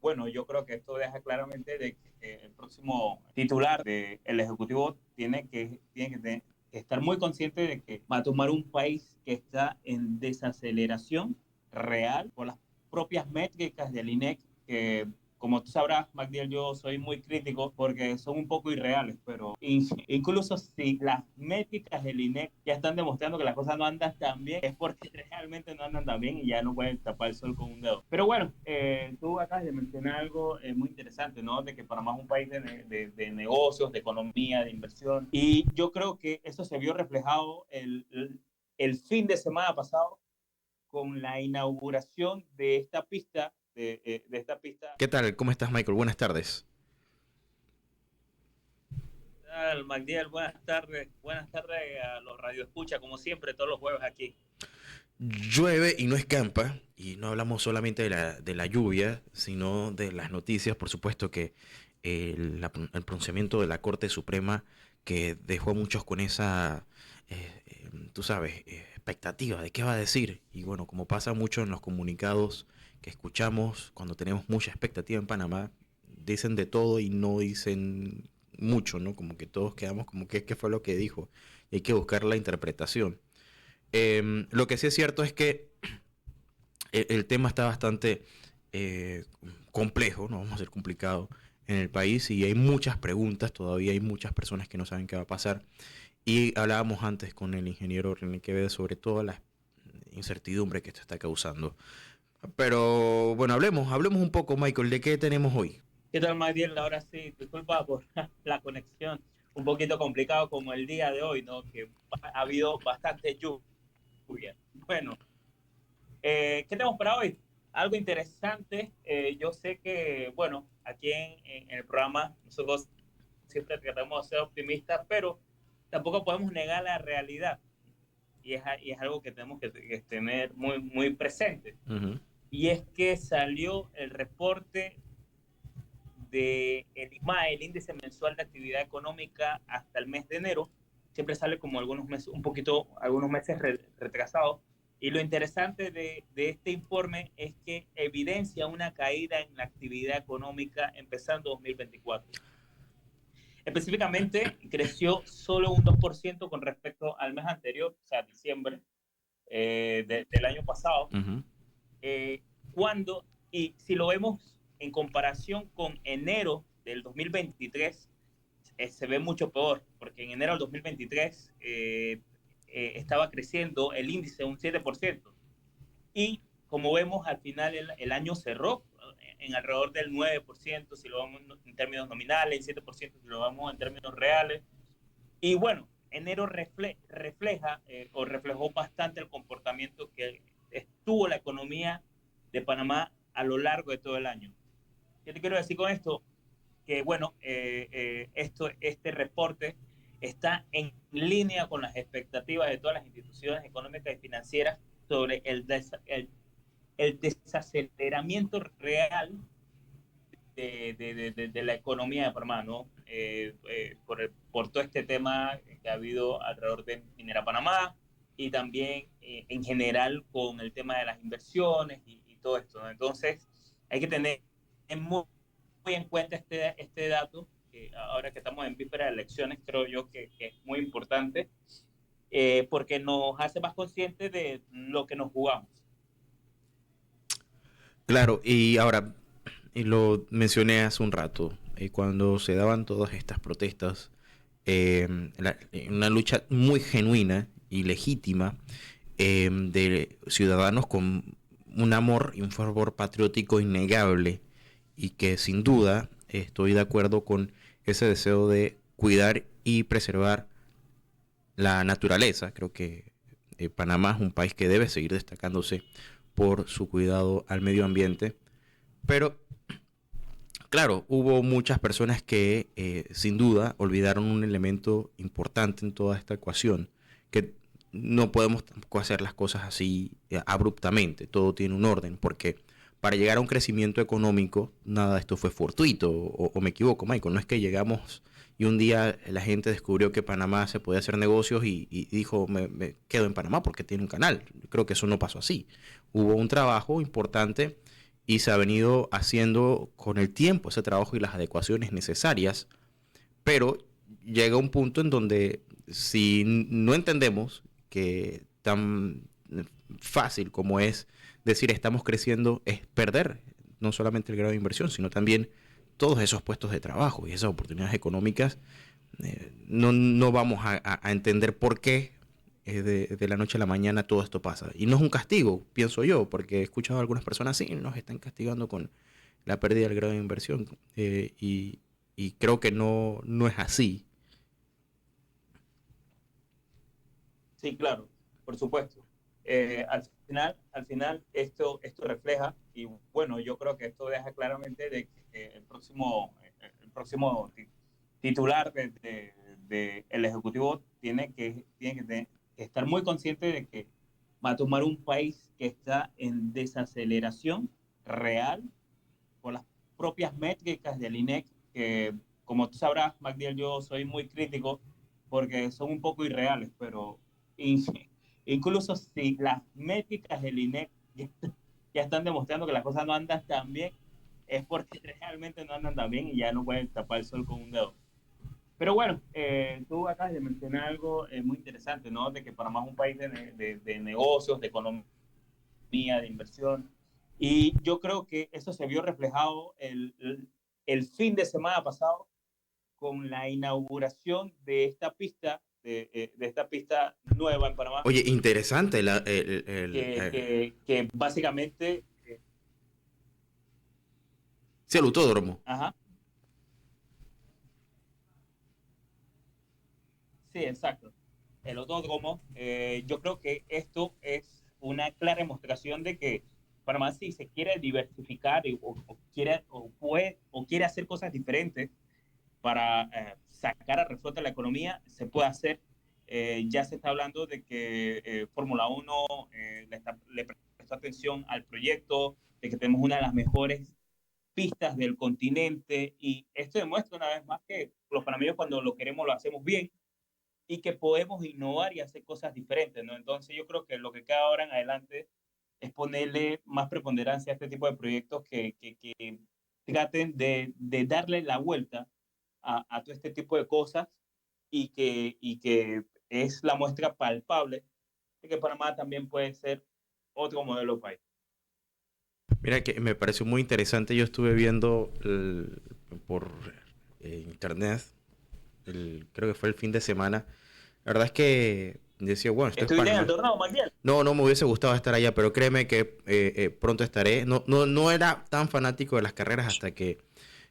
bueno, yo creo que esto deja claramente de que el próximo titular del Ejecutivo que estar muy consciente de que va a tomar un país que está en desaceleración real por las propias métricas del INEC, que como tú sabrás, Magdiel, yo soy muy crítico porque son un poco irreales, pero incluso si las métricas del INEC ya están demostrando que las cosas no andan tan bien, es porque realmente no andan tan bien y ya no pueden tapar el sol con un dedo. Pero bueno, tú acabas de mencionar algo muy interesante, ¿no? De que Panamá es un país de negocios, de economía, de inversión. Y yo creo que eso se vio reflejado el fin de semana pasado con la inauguración de esta pista, de esta pista. ¿Qué tal? ¿Cómo estás, Michael? Buenas tardes. Magdiel, buenas tardes a los radioescuchas, como siempre, todos los jueves aquí. Llueve y no escampa, y no hablamos solamente de la lluvia, sino de las noticias. Por supuesto que el pronunciamiento de la Corte Suprema que dejó a muchos con esa, tú sabes, expectativa de qué va a decir. Y bueno, como pasa mucho en los comunicados que escuchamos cuando tenemos mucha expectativa en Panamá, dicen de todo y no dicen mucho, ¿no? Como que todos quedamos como que qué fue lo que dijo. Y hay que buscar la interpretación. Lo que sí es cierto es que el tema está bastante eh, complejo, no vamos a ser complicado en el país y hay muchas preguntas, todavía hay muchas personas que no saben qué va a pasar. Y hablábamos antes con el ingeniero René Quevedo sobre toda la incertidumbre que esto está causando. Pero bueno, hablemos un poco, Michael, ¿de qué tenemos hoy? ¿Qué tal, Magdiel? Ahora sí, disculpa por la conexión, un poquito complicado como el día de hoy, ¿no? Que ha habido bastante lluvia. Bueno, ¿qué tenemos para hoy? Algo interesante. Yo sé que, bueno, aquí en el programa nosotros siempre tratamos de ser optimistas, pero tampoco podemos negar la realidad. Y es algo que tenemos que tener muy presente. Ujú. Y es que salió el reporte de el IMAE, el índice mensual de actividad económica hasta el mes de enero. Siempre sale como algunos meses, algunos meses retrasados. Y lo interesante de este informe es que evidencia una caída en la actividad económica empezando 2024. Específicamente, creció solo un 2% con respecto al mes anterior, o sea, diciembre del año pasado, Ujú. eh, cuando, y si lo vemos en comparación con enero del 2023, se ve mucho peor, porque en enero del 2023 estaba creciendo el índice un 7%. Y como vemos, al final el año cerró en alrededor del 9%, si lo vemos en términos nominales, 7% si lo vemos en términos reales. Y bueno, enero refleja o reflejó bastante el comportamiento que estuvo la economía de Panamá a lo largo de todo el año. ¿Qué te quiero decir con esto? Que bueno, este reporte está en línea con las expectativas de todas las instituciones económicas y financieras sobre el desaceleramiento real de la economía de Panamá, ¿no? Por todo este tema que ha habido alrededor de Minera Panamá y también en general con el tema de las inversiones y todo esto, ¿no? Entonces, hay que tener muy en cuenta este dato, que ahora que estamos en vísperas de elecciones, creo yo que es muy importante, porque nos hace más conscientes de lo que nos jugamos. Claro, y ahora, y lo mencioné hace un rato, cuando se daban todas estas protestas, una lucha muy genuina y legítima de ciudadanos con un amor y un fervor patriótico innegable y que sin duda estoy de acuerdo con ese deseo de cuidar y preservar la naturaleza. Creo que Panamá es un país que debe seguir destacándose por su cuidado al medio ambiente, pero claro, hubo muchas personas que sin duda olvidaron un elemento importante en toda esta ecuación, que no podemos tampoco hacer las cosas así abruptamente, todo tiene un orden, porque para llegar a un crecimiento económico, nada de esto fue fortuito, o me equivoco, Michael, no es que llegamos y un día la gente descubrió que Panamá se podía hacer negocios y dijo, me quedo en Panamá porque tiene un canal. Creo que eso no pasó así. Hubo un trabajo importante y se ha venido haciendo con el tiempo ese trabajo y las adecuaciones necesarias, pero llega un punto en donde si no entendemos que tan fácil como es decir estamos creciendo es perder no solamente el grado de inversión, sino también todos esos puestos de trabajo y esas oportunidades económicas, no vamos a entender por qué de la noche a la mañana todo esto pasa. Y no es un castigo, pienso yo, porque he escuchado a algunas personas, sí, nos están castigando con la pérdida del grado de inversión. Y creo que no es así. Sí, claro, por supuesto. Al final esto refleja, y bueno, yo creo que esto deja claramente de que el próximo titular de el Ejecutivo tiene que estar muy consciente de que va a tomar un país que está en desaceleración real por las propias métricas del INEC, que como tú sabrás, Magdiel, yo soy muy crítico porque son un poco irreales, pero in- incluso si las métricas del INEC ya están demostrando que las cosas no andan tan bien, es porque realmente no andan tan bien y ya no pueden tapar el sol con un dedo. Pero bueno, tú acabas de mencionar algo muy interesante, ¿no? De que Panamá es un país de negocios, de economía, de inversión. Y yo creo que eso se vio reflejado el fin de semana pasado con la inauguración de esta pista nueva en Panamá, Oye, interesante que básicamente, sí, el autódromo. ajá, sí, exacto. El autódromo, yo creo que esto es una clara demostración de que Panamá si se quiere diversificar o quiere hacer cosas diferentes, para sacar a reflote la economía, se puede hacer. Ya se está hablando de que Fórmula 1 le prestó atención al proyecto, de que tenemos una de las mejores pistas del continente y esto demuestra una vez más que los panameños cuando lo queremos lo hacemos bien y que podemos innovar y hacer cosas diferentes, ¿no? Entonces yo creo que lo que queda ahora en adelante es ponerle más preponderancia a este tipo de proyectos que traten de darle la vuelta a todo este tipo de cosas y que es la muestra palpable de que Panamá también puede ser otro modelo de país. Mira que me pareció muy interesante. Yo estuve viendo por internet, creo que fue el fin de semana. La verdad es que decía, bueno, esto es ¿Estuviste en el Panamá. torneo, Magdiel? No me hubiese gustado estar allá, pero créeme que pronto estaré. No era tan fanático de las carreras hasta que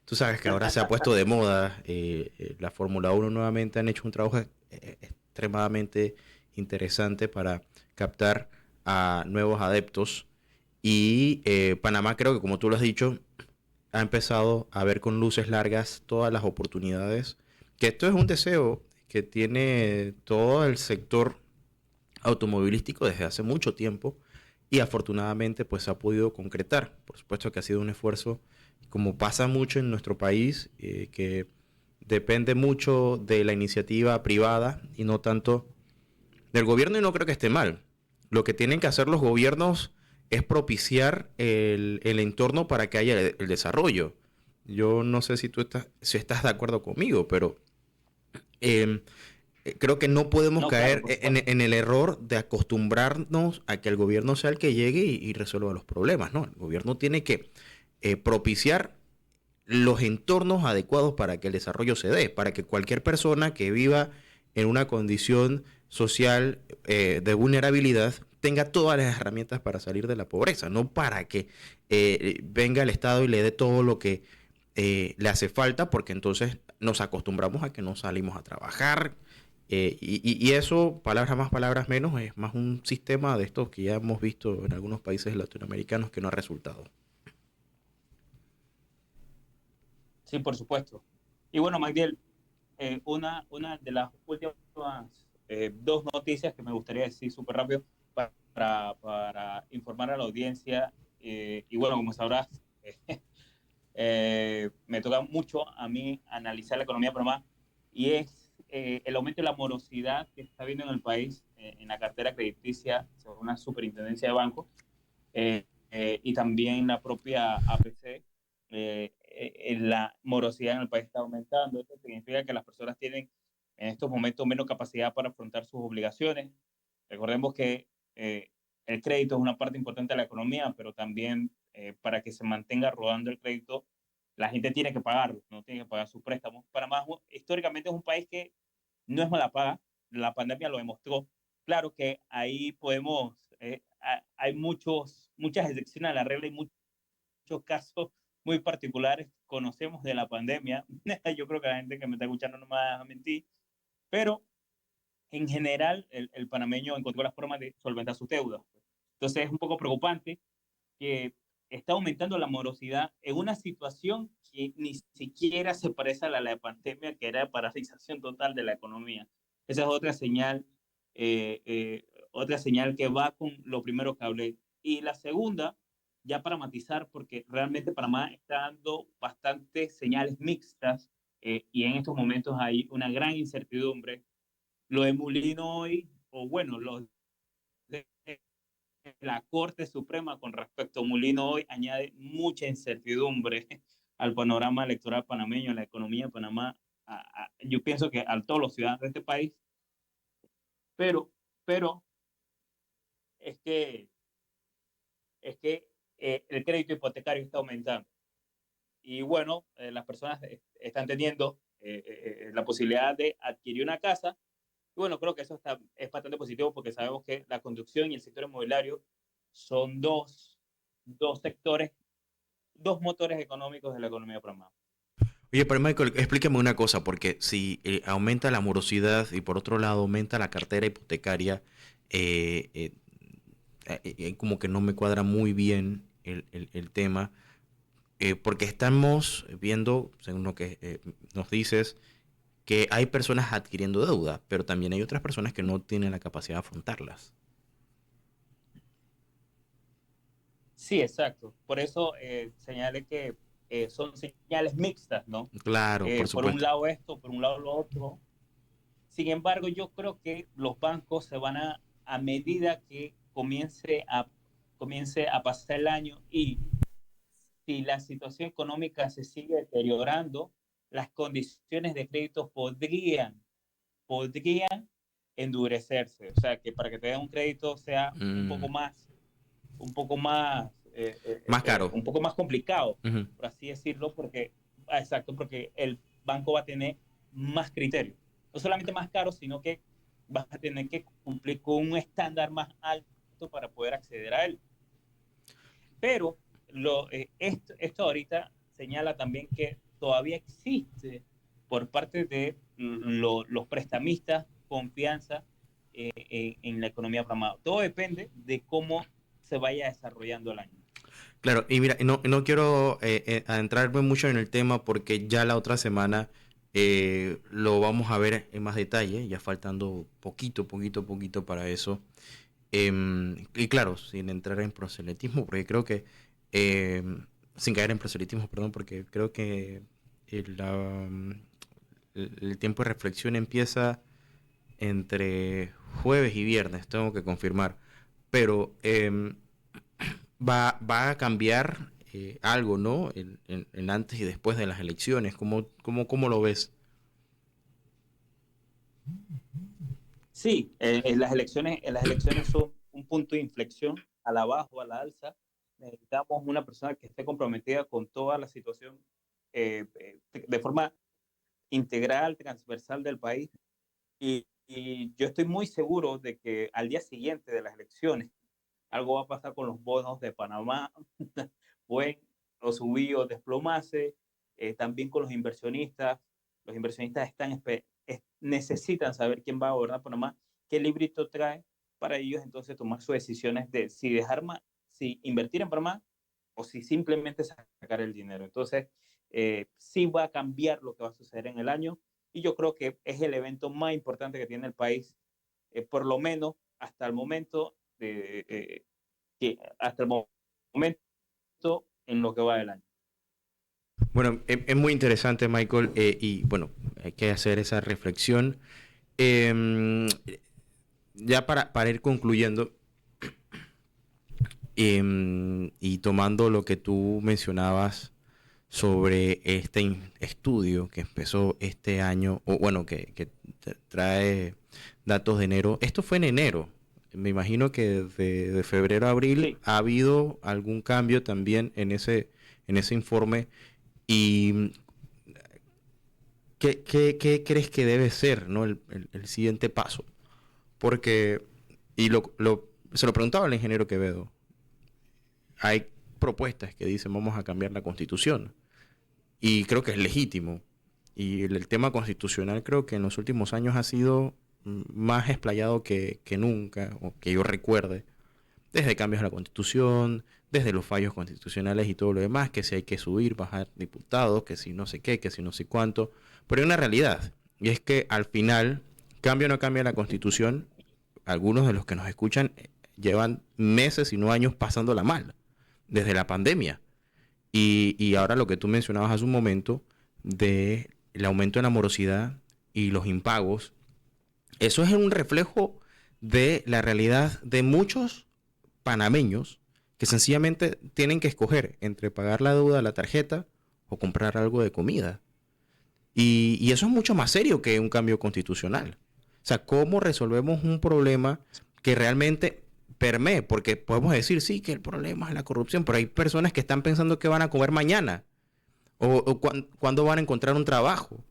tú sabes que ahora se ha puesto de moda la Fórmula 1 nuevamente. Han hecho un trabajo extremadamente interesante para captar a nuevos adeptos. Y Panamá creo que como tú lo has dicho, ha empezado a ver con luces largas todas las oportunidades. Que esto es un deseo que tiene todo el sector automovilístico desde hace mucho tiempo y afortunadamente pues se ha podido concretar. Por supuesto que ha sido un esfuerzo, como pasa mucho en nuestro país, que depende mucho de la iniciativa privada y no tanto del gobierno, y no creo que esté mal. Lo que tienen que hacer los gobiernos es propiciar el entorno para que haya el desarrollo. Yo no sé si estás de acuerdo conmigo, pero eh, creo que no podemos No, claro, caer por supuesto. en el error de acostumbrarnos a que el gobierno sea el que llegue y resuelva los problemas, ¿no? El gobierno tiene que propiciar los entornos adecuados para que el desarrollo se dé, para que cualquier persona que viva en una condición social de vulnerabilidad tenga todas las herramientas para salir de la pobreza, no para que venga el Estado y le dé todo lo que le hace falta, porque entonces nos acostumbramos a que no salimos a trabajar. Y eso, palabras más, palabras menos, es más un sistema de estos que ya hemos visto en algunos países latinoamericanos que no ha resultado. Sí, por supuesto. Y bueno, Magdiel, una de las últimas dos noticias que me gustaría decir súper rápido para informar a la audiencia. Y bueno, como sabrás, me toca mucho a mí analizar la economía peruana y es el aumento de la morosidad que está habiendo en el país en la cartera crediticia según una superintendencia de bancos. y también la propia APC, la morosidad en el país está aumentando. Esto significa que las personas tienen en estos momentos menos capacidad para afrontar sus obligaciones. Recordemos que el crédito es una parte importante de la economía, pero también para que se mantenga rodando el crédito, la gente tiene que pagarlo, no tiene que pagar sus préstamos. Panamá históricamente es un país que no es mala paga, la pandemia lo demostró. Claro que ahí podemos, hay muchas excepciones a la regla y muchos casos muy particulares conocemos de la pandemia. Yo creo que la gente que me está escuchando no me va a mentir, pero en general el panameño encontró la forma de solventar sus deudas. Entonces es un poco preocupante que está aumentando la morosidad en una situación que ni siquiera se parece a la pandemia, que era paralización total de la economía. Esa es otra señal que va con lo primero que hablé. Y la segunda, ya para matizar, porque realmente Panamá está dando bastantes señales mixtas y en estos momentos hay una gran incertidumbre. Lo de Mulino hoy, o bueno, lo de la Corte Suprema con respecto a Mulino hoy añade mucha incertidumbre al panorama electoral panameño, a la economía de Panamá. Yo pienso que a todos los ciudadanos de este país, pero, pero es que, es que el crédito hipotecario está aumentando. Y bueno, las personas están teniendo la posibilidad de adquirir una casa. Y bueno, creo que eso es bastante positivo porque sabemos que la construcción y el sector inmobiliario son dos sectores, dos motores económicos de la economía de Panamá. Oye, pero Michael, explícame una cosa, porque si aumenta la morosidad y por otro lado aumenta la cartera hipotecaria, eh, eh, como que no me cuadra muy bien el tema, porque estamos viendo, según lo que nos dices, que hay personas adquiriendo deuda, pero también hay otras personas que no tienen la capacidad de afrontarlas. Sí, exacto. Por eso señalé que son señales mixtas, ¿no? Claro, por Por un supuesto. lado esto, por un lado lo otro. Sin embargo, yo creo que los bancos se van a medida que comience a pasar el año y si la situación económica se sigue deteriorando, las condiciones de crédito podrían endurecerse. O sea, que para que te den un crédito sea Mm, un poco más, más caro. un poco más complicado, Ujú. por así decirlo, porque, exacto, porque el banco va a tener más criterios. No solamente más caro, sino que vas a tener que cumplir con un estándar más alto para poder acceder a él. Pero esto ahorita señala también que todavía existe por parte de los prestamistas confianza en la economía programada. Todo depende de cómo se vaya desarrollando el año. Claro, y mira, no quiero adentrarme mucho en el tema porque ya la otra semana lo vamos a ver en más detalle, ya faltando poquito para eso. Y claro, sin entrar en proselitismo, porque creo que, sin caer en proselitismo, perdón, porque creo que el, el tiempo de reflexión empieza entre jueves y viernes, tengo que confirmar. Pero va a cambiar algo, ¿no? El antes y después de las elecciones. ¿Cómo lo ves? Sí, en las elecciones son un punto de inflexión a la baja o a la alza. Necesitamos una persona que esté comprometida con toda la situación de forma integral, transversal del país. Y yo estoy muy seguro de que al día siguiente de las elecciones algo va a pasar con los bonos de Panamá, pueden o subir o desplomarse, también con los inversionistas. Los inversionistas necesitan saber quién va a gobernar Panamá, qué librito trae para ellos entonces tomar sus decisiones de si si invertir en Panamá o si simplemente sacar el dinero. Entonces, sí va a cambiar lo que va a suceder en el año y yo creo que es el evento más importante que tiene el país, por lo menos hasta el momento, que hasta el momento en lo que va del año. Bueno, es muy interesante, Michael, y bueno, hay que hacer esa reflexión. Ya para ir concluyendo, Y tomando lo que tú mencionabas sobre este estudio que empezó este año, o bueno, que trae datos de enero. Esto fue en enero. Me imagino que de febrero a abril Sí, ha habido algún cambio también en ese informe. ¿Y qué crees que debe ser, ¿no? El siguiente paso? Porque, y se lo preguntaba al ingeniero Quevedo, hay propuestas que dicen vamos a cambiar la constitución. Y creo que es legítimo. Y el tema constitucional creo que en los últimos años ha sido más explayado que nunca, o que yo recuerde, desde cambios a la constitución, desde los fallos constitucionales y todo lo demás, que si hay que subir, bajar diputados, que si no sé qué, que si no sé cuánto. Pero hay una realidad, y es que al final, cambia o no cambia la constitución, algunos de los que nos escuchan llevan meses y no años pasándola mal, desde la pandemia. Y ahora lo que tú mencionabas hace un momento de el aumento en la morosidad y los impagos, eso es un reflejo de la realidad de muchos panameños que sencillamente tienen que escoger entre pagar la deuda de la tarjeta o comprar algo de comida. Y eso es mucho más serio que un cambio constitucional. O sea, ¿cómo resolvemos un problema que realmente permee? Porque podemos decir, sí, que el problema es la corrupción, pero hay personas que están pensando que van a comer mañana cuándo van a encontrar un trabajo.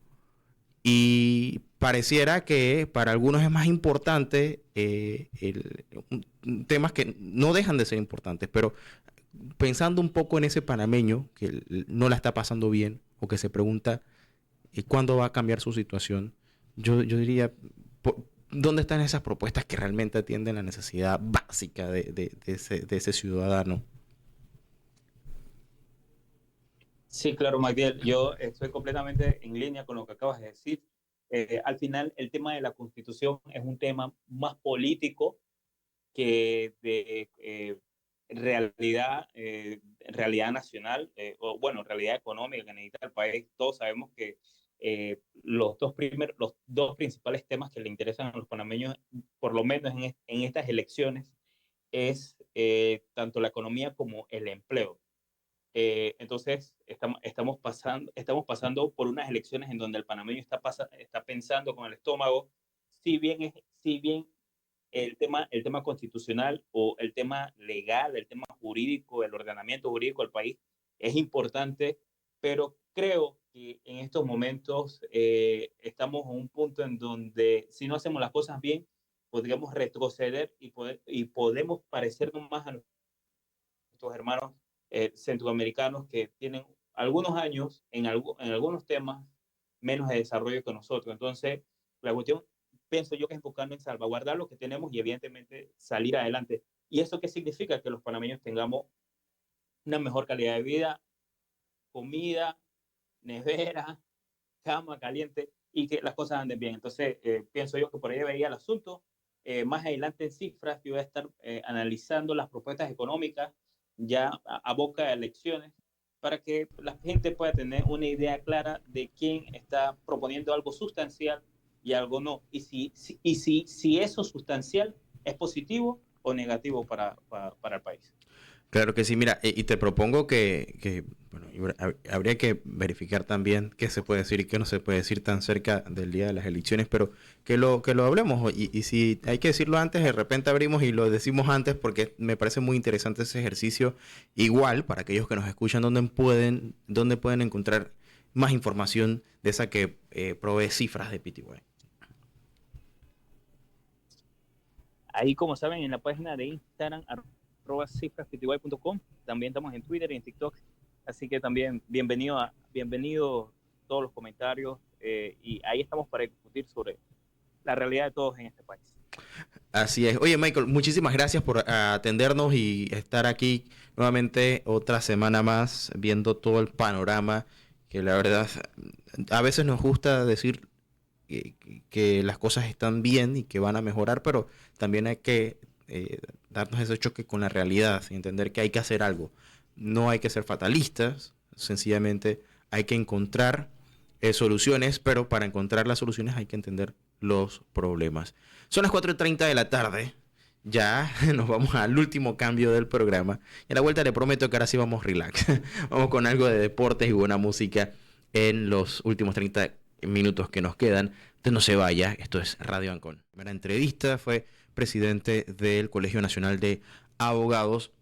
Y pareciera que para algunos es más importante temas que no dejan de ser importantes, pero pensando un poco en ese panameño que no la está pasando bien o que se pregunta cuándo va a cambiar su situación, yo diría, ¿dónde están esas propuestas que realmente atienden la necesidad básica de ese ciudadano? sí, claro, Magdiel, yo estoy completamente en línea con lo que acabas de decir. Al final, el tema de la Constitución es un tema más político que de realidad nacional, o bueno, realidad económica que necesita el país. Todos sabemos que los dos principales temas que le interesan a los panameños, por lo menos en estas elecciones, es tanto la economía como el empleo. Entonces, estamos pasando por unas elecciones en donde el panameño está pensando con el estómago, si bien el tema constitucional o el tema legal, el tema jurídico, el ordenamiento jurídico del país es importante, pero creo que en estos momentos estamos en un punto en donde si no hacemos las cosas bien, podríamos retroceder y podemos parecernos más a nuestros hermanos centroamericanos que tienen algunos años en algunos temas menos de desarrollo que nosotros. Entonces, la cuestión, pienso yo, que es enfocarnos en salvaguardar lo que tenemos y evidentemente salir adelante. ¿Y eso qué significa? Que los panameños tengamos una mejor calidad de vida, comida, nevera, cama caliente y que las cosas anden bien. Entonces, pienso yo que por ahí veía el asunto. Más adelante en cifras, yo voy a estar analizando las propuestas económicas ya a boca de elecciones para que la gente pueda tener una idea clara de quién está proponiendo algo sustancial y algo no. Si eso sustancial es positivo o negativo para el país. Claro que sí, mira, y te propongo bueno, habría que verificar también qué se puede decir y qué no se puede decir tan cerca del día de las elecciones, pero que lo hablemos. Y si hay que decirlo antes, de repente abrimos y lo decimos antes porque me parece muy interesante ese ejercicio. Igual, para aquellos que nos escuchan, dónde pueden encontrar más información de esa que provee cifras de PTY. Ahí, como saben, en la página de Instagram, @cifraspty.com. También estamos en Twitter y en TikTok. Así que también bienvenido todos los comentarios. Y ahí estamos para discutir sobre la realidad de todos en este país. Así es. Oye, Michael, muchísimas gracias por atendernos y estar aquí nuevamente otra semana más viendo todo el panorama, que la verdad a veces nos gusta decir que las cosas están bien y que van a mejorar, pero también hay que darnos ese choque con la realidad y entender que hay que hacer algo. No hay que ser fatalistas, sencillamente hay que encontrar soluciones, pero para encontrar las soluciones hay que entender los problemas. Son las 4:30 de la tarde ya nos vamos al último cambio del programa. Y a la vuelta le prometo que ahora sí vamos relax. Vamos con algo de deportes y buena música en los últimos 30 minutos que nos quedan. Usted no se vaya, esto es Radio Ancon. La primera entrevista fue presidente del Colegio Nacional de Abogados.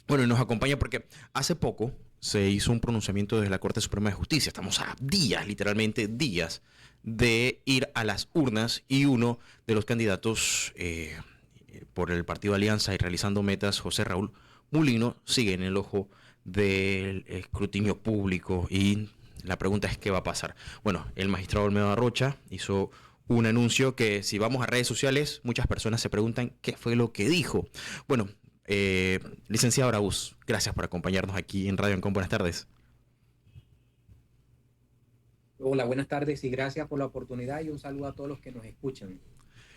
Bueno, y nos acompaña porque hace poco se hizo un pronunciamiento desde la Corte Suprema de Justicia. Estamos a días, literalmente días, de ir a las urnas y uno de los candidatos por el Partido Alianza y realizando metas, José Raúl Mulino, sigue en el ojo del escrutinio público y la pregunta es qué va a pasar. Bueno, el magistrado Olmedo Arrocha hizo un anuncio que si vamos a redes sociales, muchas personas se preguntan qué fue lo que dijo. Bueno, licenciado Araúz, gracias por acompañarnos aquí en Radio Ancon. Buenas tardes. Hola, buenas tardes y gracias por la oportunidad y un saludo a todos los que nos escuchan.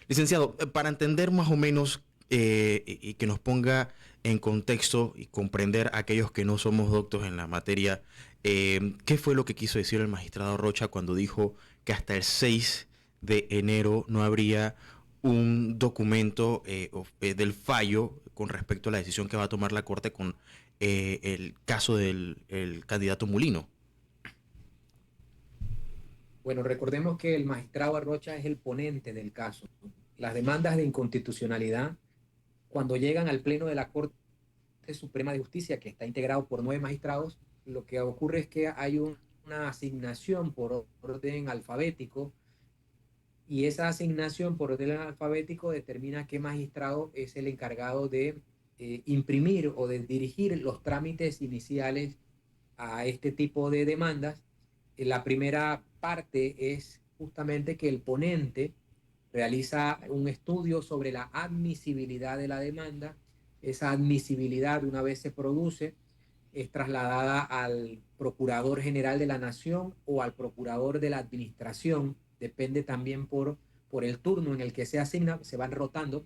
Licenciado, para entender más o menos y que nos ponga en contexto y comprender a aquellos que no somos doctos en la materia, ¿qué fue lo que quiso decir el magistrado Rocha cuando dijo que hasta el 6 de enero no habría un documento del fallo con respecto a la decisión que va a tomar la Corte con el caso del el candidato Mulino? Bueno, recordemos que el magistrado Arrocha es el ponente del caso. Las demandas de inconstitucionalidad, cuando llegan al Pleno de la Corte Suprema de Justicia, que está integrado por 9 magistrados, lo que ocurre es que hay una asignación por orden alfabético y esa asignación por orden alfabético determina qué magistrado es el encargado de imprimir o de dirigir los trámites iniciales a este tipo de demandas. La primera parte es justamente que el ponente realiza un estudio sobre la admisibilidad de la demanda. Esa admisibilidad, una vez se produce, es trasladada al Procurador General de la Nación o al Procurador de la Administración, depende también por el turno en el que se asigna, se van rotando.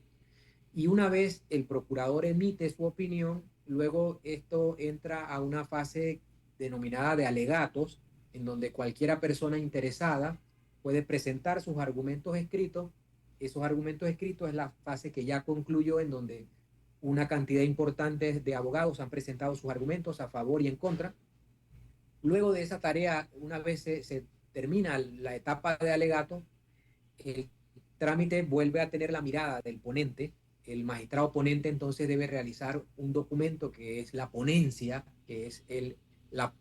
Y una vez el procurador emite su opinión, luego esto entra a una fase denominada de alegatos, en donde cualquiera persona interesada puede presentar sus argumentos escritos. Esos argumentos escritos es la fase que ya concluyó, en donde una cantidad importante de abogados han presentado sus argumentos a favor y en contra. Luego de esa tarea, una vez se termina la etapa de alegato, el trámite vuelve a tener la mirada del ponente. El magistrado ponente entonces debe realizar un documento que es la ponencia, que es la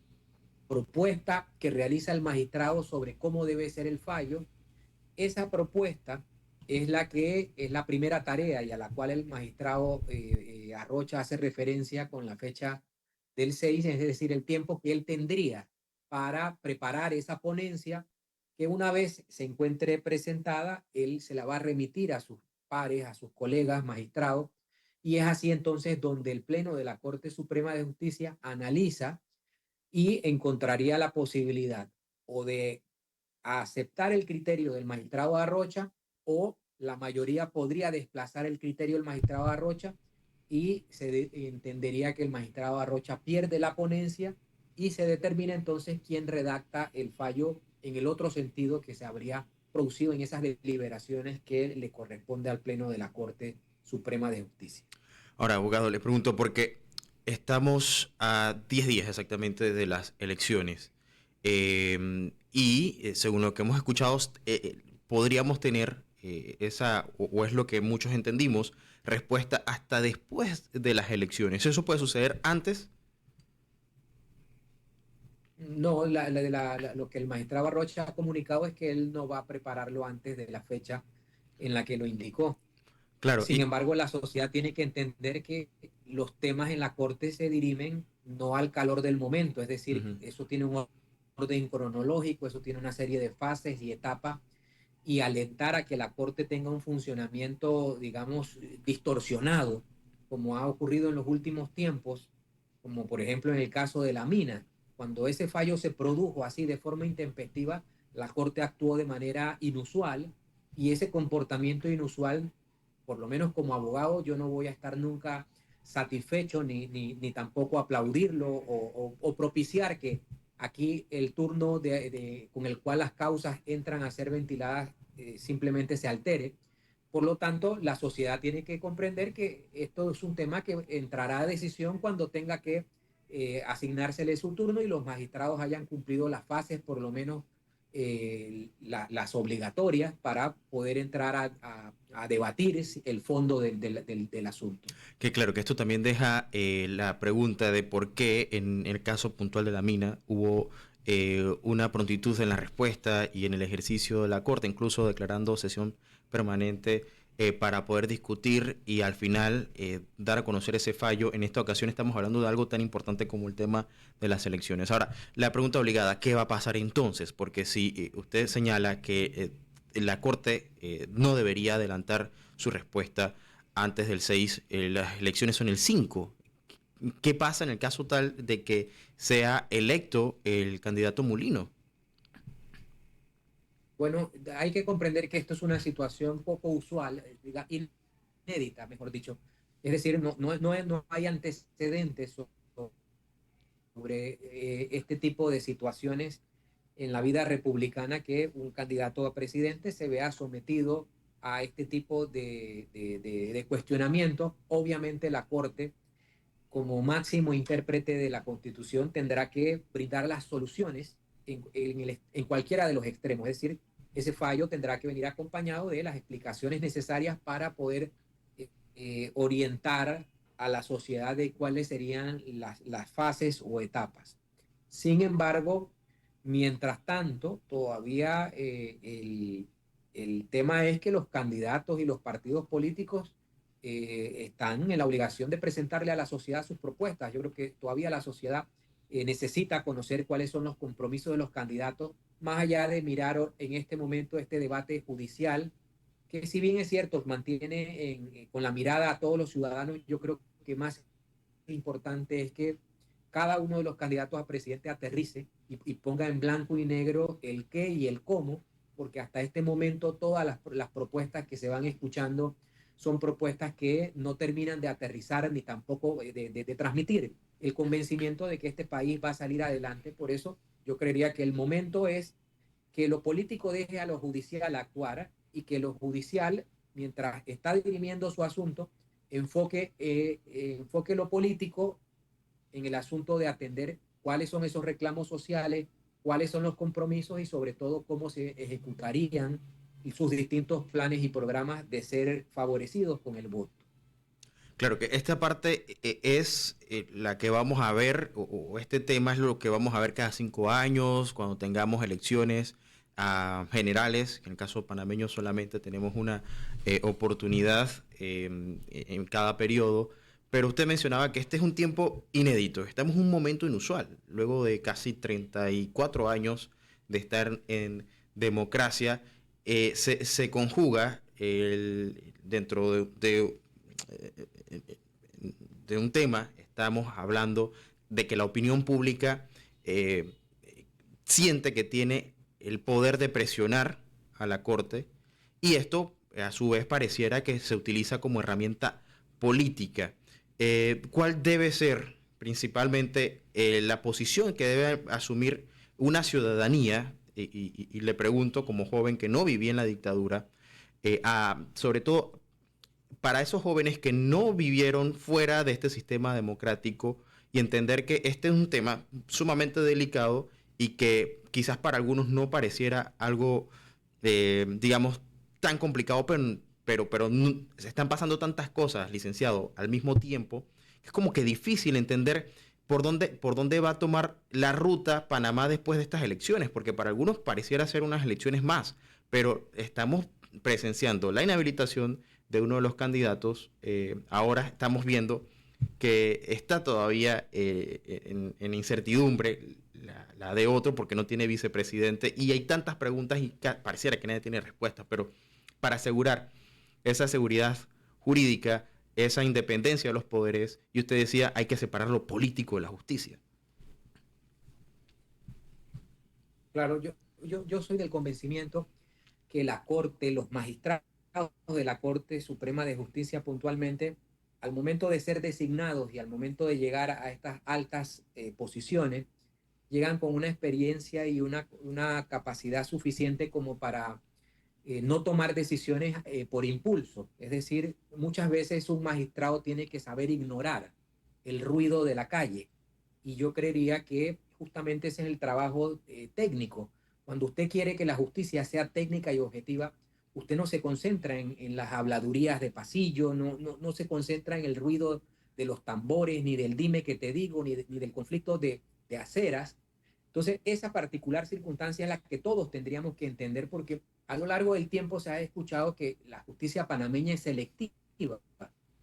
propuesta que realiza el magistrado sobre cómo debe ser el fallo. Esa propuesta es la que es la primera tarea y a la cual el magistrado Arrocha hace referencia con la fecha del 6, es decir, el tiempo que él tendría para preparar esa ponencia, que una vez se encuentre presentada, él se la va a remitir a sus pares, a sus colegas magistrados, y es así entonces donde el Pleno de la Corte Suprema de Justicia analiza y encontraría la posibilidad o de aceptar el criterio del magistrado Arrocha, o la mayoría podría desplazar el criterio del magistrado Arrocha y entendería que el magistrado Arrocha pierde la ponencia y se determina entonces quién redacta el fallo en el otro sentido que se habría producido en esas deliberaciones que le corresponde al Pleno de la Corte Suprema de Justicia. Ahora, abogado, le pregunto porque estamos a 10 días exactamente de las elecciones según lo que hemos escuchado, podríamos tener o es lo que muchos entendimos, respuesta hasta después de las elecciones. ¿Eso puede suceder antes? No, lo que el magistrado Rocha ha comunicado es que él no va a prepararlo antes de la fecha en la que lo indicó. Claro, Sin embargo, la sociedad tiene que entender que los temas en la corte se dirimen no al calor del momento, es decir, uh-huh. eso tiene un orden cronológico, eso tiene una serie de fases y etapas, y alentar a que la corte tenga un funcionamiento, digamos, distorsionado, como ha ocurrido en los últimos tiempos, como por ejemplo en el caso de la mina. Cuando ese fallo se produjo así de forma intempestiva, la corte actuó de manera inusual, y ese comportamiento inusual, por lo menos como abogado, yo no voy a estar nunca satisfecho ni tampoco aplaudirlo o propiciar que aquí el turno con el cual las causas entran a ser ventiladas simplemente se altere. Por lo tanto, la sociedad tiene que comprender que esto es un tema que entrará a decisión cuando tenga que asignársele su turno y los magistrados hayan cumplido las fases, por lo menos las obligatorias, para poder entrar a debatir el fondo del asunto. Que claro, que esto también deja la pregunta de por qué en el caso puntual de la mina hubo una prontitud en la respuesta y en el ejercicio de la Corte, incluso declarando sesión permanente para poder discutir y al final dar a conocer ese fallo. En esta ocasión estamos hablando de algo tan importante como el tema de las elecciones. Ahora, la pregunta obligada, ¿qué va a pasar entonces? Porque si usted señala que la Corte no debería adelantar su respuesta antes del 6, las elecciones son el 5. ¿Qué pasa en el caso tal de que sea electo el candidato Mulino? Bueno, hay que comprender que esto es una situación poco usual, inédita, mejor dicho. Es decir, no hay antecedentes sobre este tipo de situaciones en la vida republicana, que un candidato a presidente se vea sometido a este tipo de cuestionamiento. Obviamente la Corte, como máximo intérprete de la Constitución, tendrá que brindar las soluciones en cualquiera de los extremos. Es decir, ese fallo tendrá que venir acompañado de las explicaciones necesarias para poder orientar a la sociedad de cuáles serían las fases o etapas. Sin embargo, mientras tanto, todavía el tema es que los candidatos y los partidos políticos están en la obligación de presentarle a la sociedad sus propuestas. Yo creo que todavía la sociedad necesita conocer cuáles son los compromisos de los candidatos, más allá de mirar en este momento este debate judicial, que si bien es cierto, mantiene con la mirada a todos los ciudadanos. Yo creo que más importante es que cada uno de los candidatos a presidente aterrice y ponga en blanco y negro el qué y el cómo, porque hasta este momento todas las propuestas que se van escuchando son propuestas que no terminan de aterrizar ni tampoco de transmitir el convencimiento de que este país va a salir adelante. Por eso yo creería que el momento es que lo político deje a lo judicial actuar y que lo judicial, mientras está dirimiendo su asunto, enfoque lo político en el asunto de atender cuáles son esos reclamos sociales, cuáles son los compromisos y sobre todo cómo se ejecutarían sus distintos planes y programas de ser favorecidos con el voto. Claro que esta parte es la que vamos a ver, o este tema es lo que vamos a ver cada 5 años, cuando tengamos elecciones generales. En el caso panameño solamente tenemos una oportunidad en cada periodo, pero usted mencionaba que este es un tiempo inédito, estamos en un momento inusual, luego de casi 34 años de estar en democracia, se conjuga dentro de un tema, estamos hablando de que la opinión pública eh, siente que tiene el poder de presionar a la Corte y esto a su vez pareciera que se utiliza como herramienta política. ¿Cuál debe ser principalmente la posición que debe asumir una ciudadanía? Y le pregunto como joven que no vivía en la dictadura, sobre todo para esos jóvenes que no vivieron fuera de este sistema democrático y entender que este es un tema sumamente delicado y que quizás para algunos no pareciera algo, digamos, tan complicado, pero se están pasando tantas cosas, licenciado, al mismo tiempo, que es como que difícil entender por dónde va a tomar la ruta Panamá después de estas elecciones, porque para algunos pareciera ser unas elecciones más, pero estamos presenciando la inhabilitación de uno de los candidatos. Ahora estamos viendo que está todavía en incertidumbre la de otro porque no tiene vicepresidente y hay tantas preguntas y pareciera que nadie tiene respuestas, pero para asegurar esa seguridad jurídica, esa independencia de los poderes, y usted decía, hay que separar lo político de la justicia. Claro, yo soy del convencimiento que la Corte, los magistrados de la Corte Suprema de Justicia puntualmente, al momento de ser designados y al momento de llegar a estas altas posiciones, llegan con una experiencia y una capacidad suficiente como para no tomar decisiones por impulso. Es decir, muchas veces un magistrado tiene que saber ignorar el ruido de la calle. Y yo creería que justamente ese es el trabajo técnico. Cuando usted quiere que la justicia sea técnica y objetiva, usted no se concentra en las habladurías de pasillo, no se concentra en el ruido de los tambores, ni del dime que te digo, ni del conflicto de aceras. Entonces, esa particular circunstancia es la que todos tendríamos que entender, porque a lo largo del tiempo se ha escuchado que la justicia panameña es selectiva,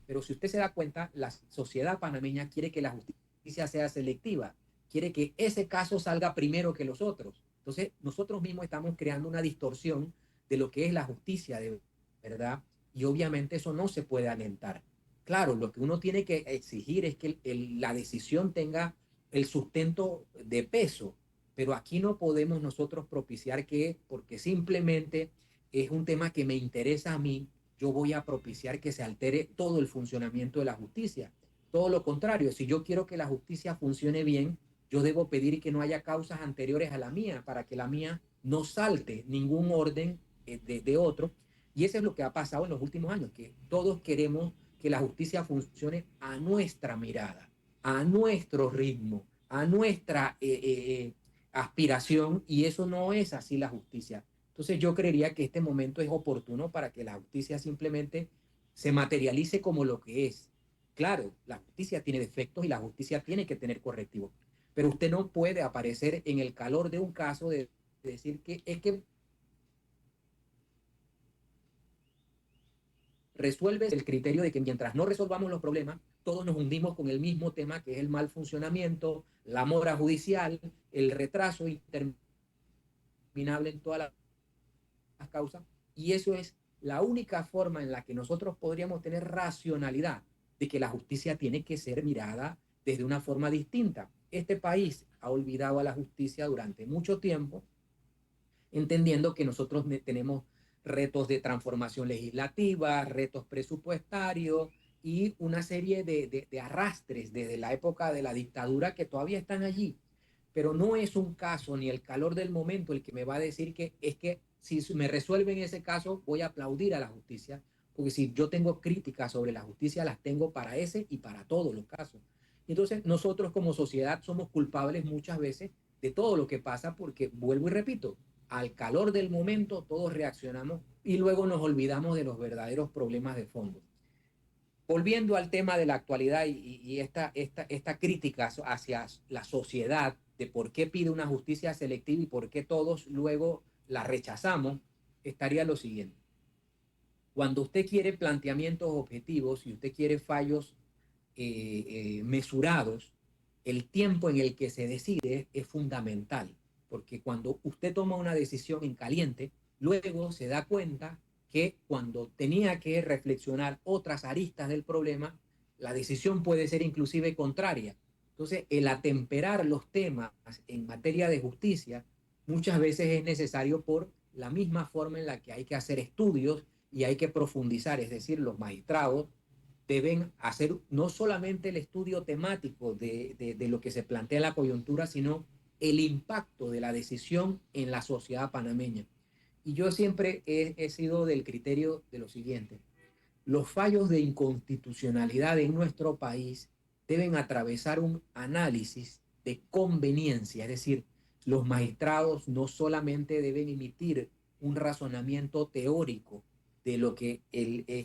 pero si usted se da cuenta, la sociedad panameña quiere que la justicia sea selectiva, quiere que ese caso salga primero que los otros. Entonces, nosotros mismos estamos creando una distorsión de lo que es la justicia de verdad, y obviamente eso no se puede alentar. Claro, lo que uno tiene que exigir es que la decisión tenga el sustento de peso, pero aquí no podemos nosotros propiciar que, porque simplemente es un tema que me interesa a mí, yo voy a propiciar que se altere todo el funcionamiento de la justicia. Todo lo contrario, si yo quiero que la justicia funcione bien, yo debo pedir que no haya causas anteriores a la mía para que la mía no salte ningún orden de otro. Y eso es lo que ha pasado en los últimos años, que todos queremos que la justicia funcione a nuestra mirada, a nuestro ritmo, a nuestra aspiración, y eso no es así la justicia. Entonces yo creería que este momento es oportuno para que la justicia simplemente se materialice como lo que es. Claro, la justicia tiene defectos y la justicia tiene que tener correctivos, pero usted no puede aparecer en el calor de un caso de decir que es que resuelve el criterio de que mientras no resolvamos los problemas, todos nos hundimos con el mismo tema, que es el mal funcionamiento, la mora judicial, el retraso interminable en todas las causas, y eso es la única forma en la que nosotros podríamos tener racionalidad de que la justicia tiene que ser mirada desde una forma distinta. Este país ha olvidado a la justicia durante mucho tiempo, entendiendo que nosotros tenemos retos de transformación legislativa, retos presupuestarios y una serie de arrastres desde la época de la dictadura que todavía están allí. Pero no es un caso ni el calor del momento el que me va a decir que es que si me resuelven ese caso voy a aplaudir a la justicia, porque si yo tengo críticas sobre la justicia las tengo para ese y para todos los casos. Entonces nosotros como sociedad somos culpables muchas veces de todo lo que pasa, porque vuelvo y repito, al calor del momento todos reaccionamos y luego nos olvidamos de los verdaderos problemas de fondo. Volviendo al tema de la actualidad y esta crítica hacia la sociedad de por qué pide una justicia selectiva y por qué todos luego la rechazamos, estaría lo siguiente. Cuando usted quiere planteamientos objetivos y usted quiere fallos mesurados, el tiempo en el que se decide es fundamental, porque cuando usted toma una decisión en caliente, luego se da cuenta que cuando tenía que reflexionar otras aristas del problema, la decisión puede ser inclusive contraria. Entonces, el atemperar los temas en materia de justicia muchas veces es necesario por la misma forma en la que hay que hacer estudios y hay que profundizar, es decir, los magistrados deben hacer no solamente el estudio temático de lo que se plantea en la coyuntura, sino el impacto de la decisión en la sociedad panameña. Y yo siempre he sido del criterio de lo siguiente: los fallos de inconstitucionalidad en nuestro país deben atravesar un análisis de conveniencia, es decir, los magistrados no solamente deben emitir un razonamiento teórico de lo que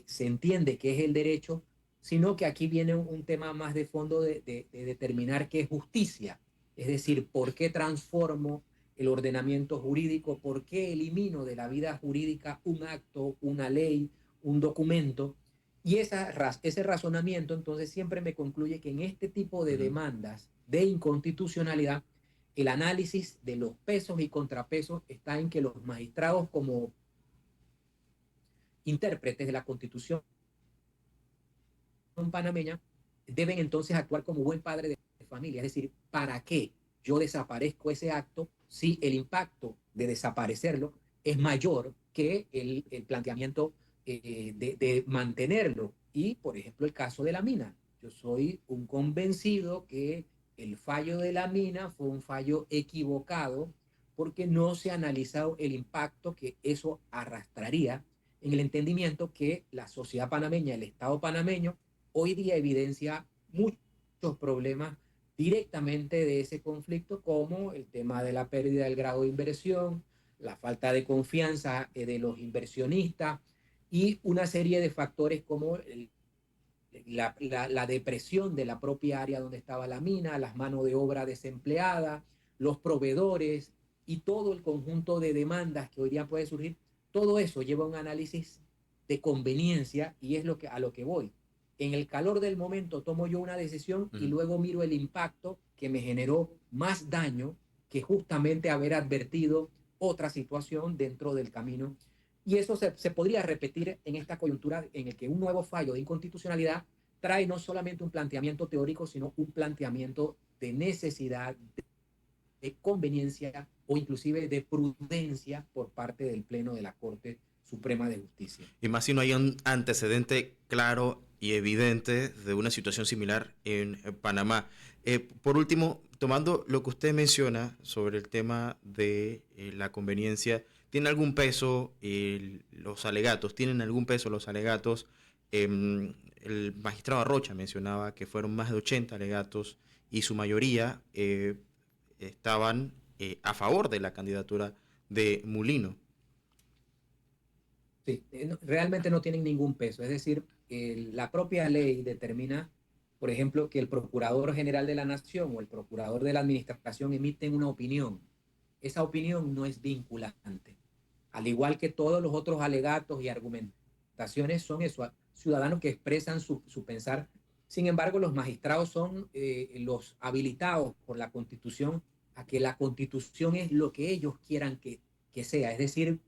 se entiende que es el derecho, sino que aquí viene un tema más de fondo de determinar qué es justicia, es decir, por qué transformo el ordenamiento jurídico, por qué elimino de la vida jurídica un acto, una ley, un documento. Y ese razonamiento entonces siempre me concluye que en este tipo de demandas de inconstitucionalidad, el análisis de los pesos y contrapesos está en que los magistrados, como intérpretes de la Constitución panameña, deben entonces actuar como buen padre de familia, es decir, ¿para qué yo desaparezco ese acto si el impacto de desaparecerlo es mayor que el planteamiento de mantenerlo? Y, por ejemplo, el caso de la mina. Yo soy un convencido que el fallo de la mina fue un fallo equivocado porque no se ha analizado el impacto que eso arrastraría en el entendimiento que la sociedad panameña, el Estado panameño, hoy día evidencia muchos problemas directamente de ese conflicto, como el tema de la pérdida del grado de inversión, la falta de confianza de los inversionistas y una serie de factores como la depresión de la propia área donde estaba la mina, las manos de obra desempleadas, los proveedores y todo el conjunto de demandas que hoy día puede surgir. Todo eso lleva a un análisis de conveniencia y es a lo que voy. En el calor del momento tomo yo una decisión y luego miro el impacto que me generó más daño que justamente haber advertido otra situación dentro del camino. Y eso se podría repetir en esta coyuntura en el que un nuevo fallo de inconstitucionalidad trae no solamente un planteamiento teórico, sino un planteamiento de necesidad, de conveniencia o inclusive de prudencia por parte del Pleno de la Corte Suprema de Justicia. Y más si no hay un antecedente claro y evidente de una situación similar en Panamá. Por último, tomando lo que usted menciona sobre el tema de la conveniencia, ¿tiene algún peso los alegatos? ¿Tienen algún peso los alegatos? El magistrado Arrocha mencionaba que fueron más de 80 alegatos y su mayoría estaban a favor de la candidatura de Mulino. Sí, realmente no tienen ningún peso. Es decir, la propia ley determina, por ejemplo, que el Procurador General de la Nación o el Procurador de la Administración emiten una opinión. Esa opinión no es vinculante. Al igual que todos los otros alegatos y argumentaciones son eso, ciudadanos que expresan su pensar. Sin embargo, los magistrados son los habilitados por la Constitución a que la Constitución es lo que ellos quieran que sea. Es decir,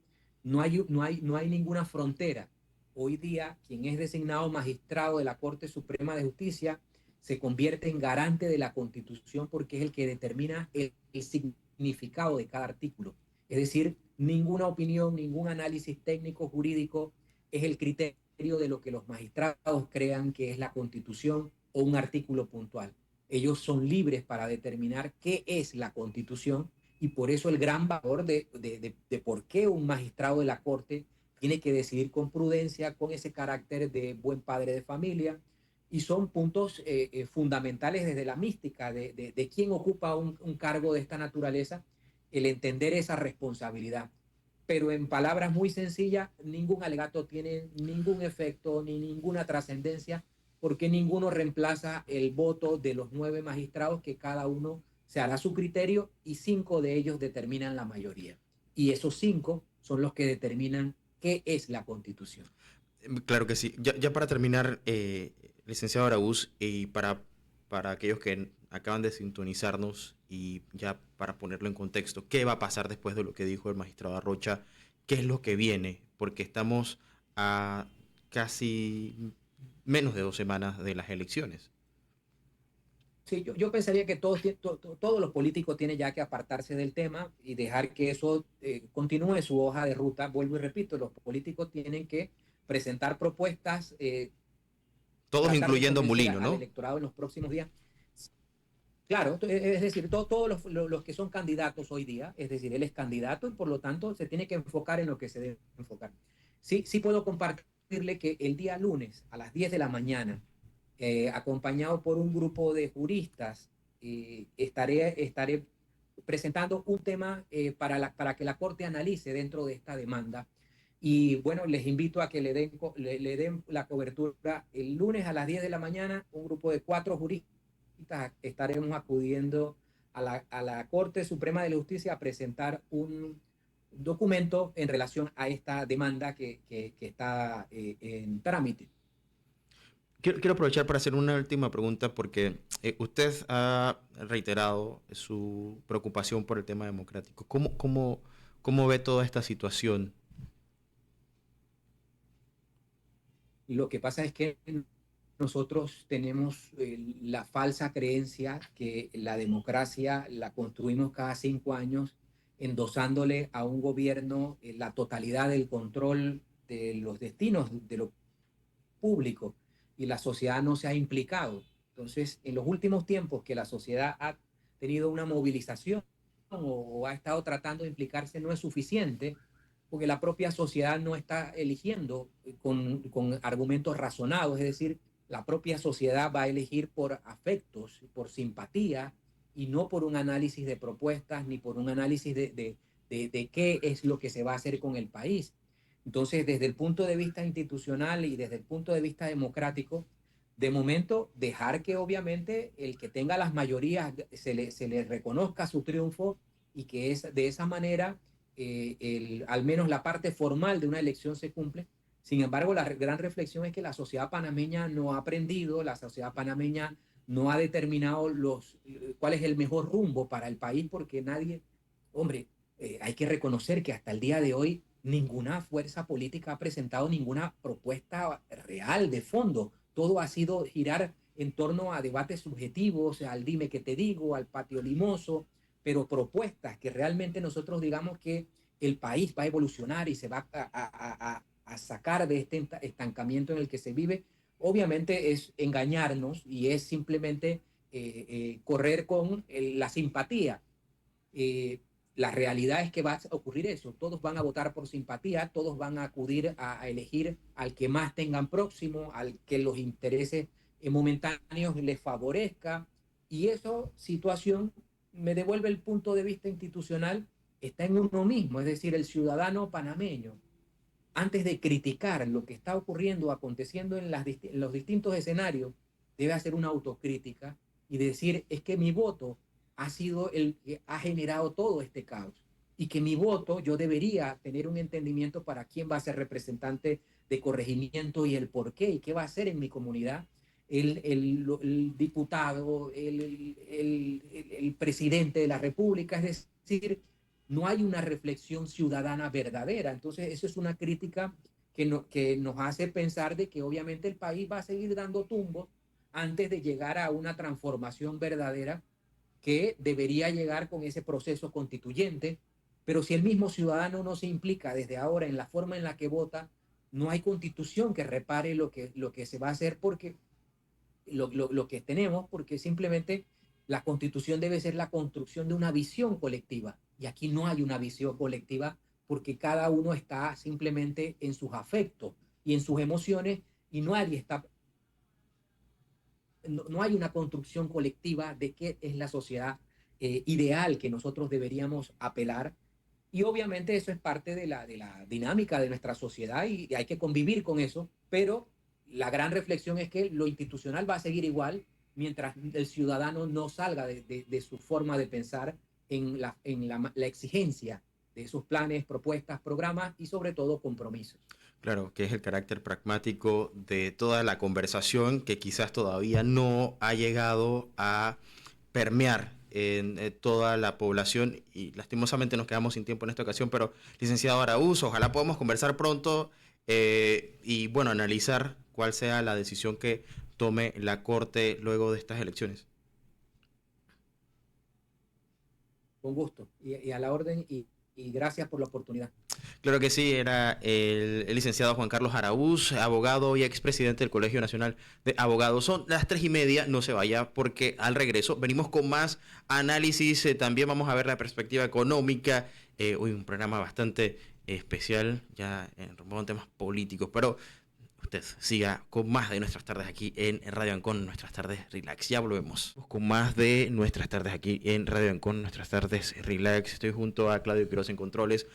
no hay ninguna frontera. Hoy día, quien es designado magistrado de la Corte Suprema de Justicia se convierte en garante de la Constitución porque es el que determina el significado de cada artículo. Es decir, ninguna opinión, ningún análisis técnico jurídico es el criterio de lo que los magistrados crean que es la Constitución o un artículo puntual. Ellos son libres para determinar qué es la Constitución y por eso el gran valor de por qué un magistrado de la Corte tiene que decidir con prudencia, con ese carácter de buen padre de familia, y son puntos fundamentales desde la mística de quién ocupa un cargo de esta naturaleza, el entender esa responsabilidad. Pero en palabras muy sencillas, ningún alegato tiene ningún efecto ni ninguna trascendencia, porque ninguno reemplaza el voto de los 9 magistrados que cada uno se hará su criterio y 5 de ellos determinan la mayoría. Y esos 5 son los que determinan qué es la Constitución. Claro que sí. Ya para terminar, licenciado Araúz, y para aquellos que acaban de sintonizarnos y ya para ponerlo en contexto, ¿qué va a pasar después de lo que dijo el magistrado Arrocha? ¿Qué es lo que viene? Porque estamos a casi menos de 2 semanas de las elecciones. Sí, yo pensaría que todos los políticos tienen ya que apartarse del tema y dejar que eso continúe su hoja de ruta. Vuelvo y repito, los políticos tienen que presentar propuestas, Todos tratar de incluyendo convencer Mulino, al ¿no? electorado en los próximos días. Claro, es decir, todos los que son candidatos hoy día, es decir, él es candidato y por lo tanto se tiene que enfocar en lo que se debe enfocar. Sí, sí puedo compartirle que el día lunes a las 10 de la mañana, acompañado por un grupo de juristas, estaré presentando un tema para que la Corte analice dentro de esta demanda. Y bueno, les invito a que le den la cobertura el lunes a las 10 de la mañana, un grupo de 4 juristas estaremos acudiendo a la Corte Suprema de la Justicia a presentar un documento en relación a esta demanda que está en trámite. Quiero aprovechar para hacer una última pregunta porque usted ha reiterado su preocupación por el tema democrático. ¿Cómo ve toda esta situación? Lo que pasa es que nosotros tenemos la falsa creencia que la democracia la construimos cada 5 años, endosándole a un gobierno la totalidad del control de los destinos de lo público, y la sociedad no se ha implicado. Entonces, en los últimos tiempos que la sociedad ha tenido una movilización o ha estado tratando de implicarse no es suficiente, porque la propia sociedad no está eligiendo con argumentos razonados, es decir, la propia sociedad va a elegir por afectos, por simpatía, y no por un análisis de propuestas, ni por un análisis de qué es lo que se va a hacer con el país. Entonces, desde el punto de vista institucional y desde el punto de vista democrático, de momento, dejar que obviamente el que tenga las mayorías se le reconozca su triunfo y que es de esa manera al menos la parte formal de una elección se cumple. Sin embargo, la gran reflexión es que la sociedad panameña no ha aprendido, la sociedad panameña no ha determinado cuál es el mejor rumbo para el país, porque nadie, hombre, hay que reconocer que hasta el día de hoy ninguna fuerza política ha presentado ninguna propuesta real de fondo. Todo ha sido girar en torno a debates subjetivos, al dime que te digo, al patio limoso, pero propuestas que realmente nosotros digamos que el país va a evolucionar y se va a sacar de este estancamiento en el que se vive, obviamente es engañarnos y es simplemente correr con la simpatía. Eh, la realidad es que va a ocurrir eso. Todos van a votar por simpatía, todos van a acudir a elegir al que más tengan próximo, al que los intereses momentáneos les favorezca. Y esa situación me devuelve el punto de vista institucional, está en uno mismo, es decir, el ciudadano panameño. Antes de criticar lo que está ocurriendo, aconteciendo en los distintos escenarios, debe hacer una autocrítica y decir, es que mi voto ha sido el que ha generado todo este caos y que mi voto, yo debería tener un entendimiento para quién va a ser representante de corregimiento y el por qué y qué va a hacer en mi comunidad el diputado, el presidente de la República, es decir, no hay una reflexión ciudadana verdadera. Entonces, eso es una crítica que nos hace pensar de que obviamente el país va a seguir dando tumbos antes de llegar a una transformación verdadera que debería llegar con ese proceso constituyente, pero si el mismo ciudadano no se implica desde ahora en la forma en la que vota, no hay constitución que repare lo que se va a hacer porque lo que tenemos, porque simplemente la constitución debe ser la construcción de una visión colectiva. Y aquí no hay una visión colectiva porque cada uno está simplemente en sus afectos y en sus emociones y nadie está, no hay una construcción colectiva de qué es la sociedad ideal que nosotros deberíamos apelar. Y obviamente eso es parte de la dinámica de nuestra sociedad y hay que convivir con eso, pero la gran reflexión es que lo institucional va a seguir igual mientras el ciudadano no salga de su forma de pensar la exigencia de esos planes, propuestas, programas y sobre todo compromisos. Claro, que es el carácter pragmático de toda la conversación que quizás todavía no ha llegado a permear en toda la población y lastimosamente nos quedamos sin tiempo en esta ocasión, pero licenciado Araúz, ojalá podamos conversar pronto y bueno, analizar cuál sea la decisión que tome la Corte luego de estas elecciones. Con gusto y a la orden y gracias por la oportunidad. Claro que sí, era el licenciado Juan Carlos Araúz, abogado y expresidente del Colegio Nacional de Abogados. Son las 3:30, no se vaya porque al regreso venimos con más análisis, también vamos a ver la perspectiva económica, hoy un programa bastante especial, ya en temas políticos, pero usted siga con más de nuestras tardes aquí en Radio Ancon, nuestras tardes relax. Ya volvemos con más de nuestras tardes aquí en Radio Ancon, nuestras tardes relax. Estoy junto a Claudio Quiroz en Controles.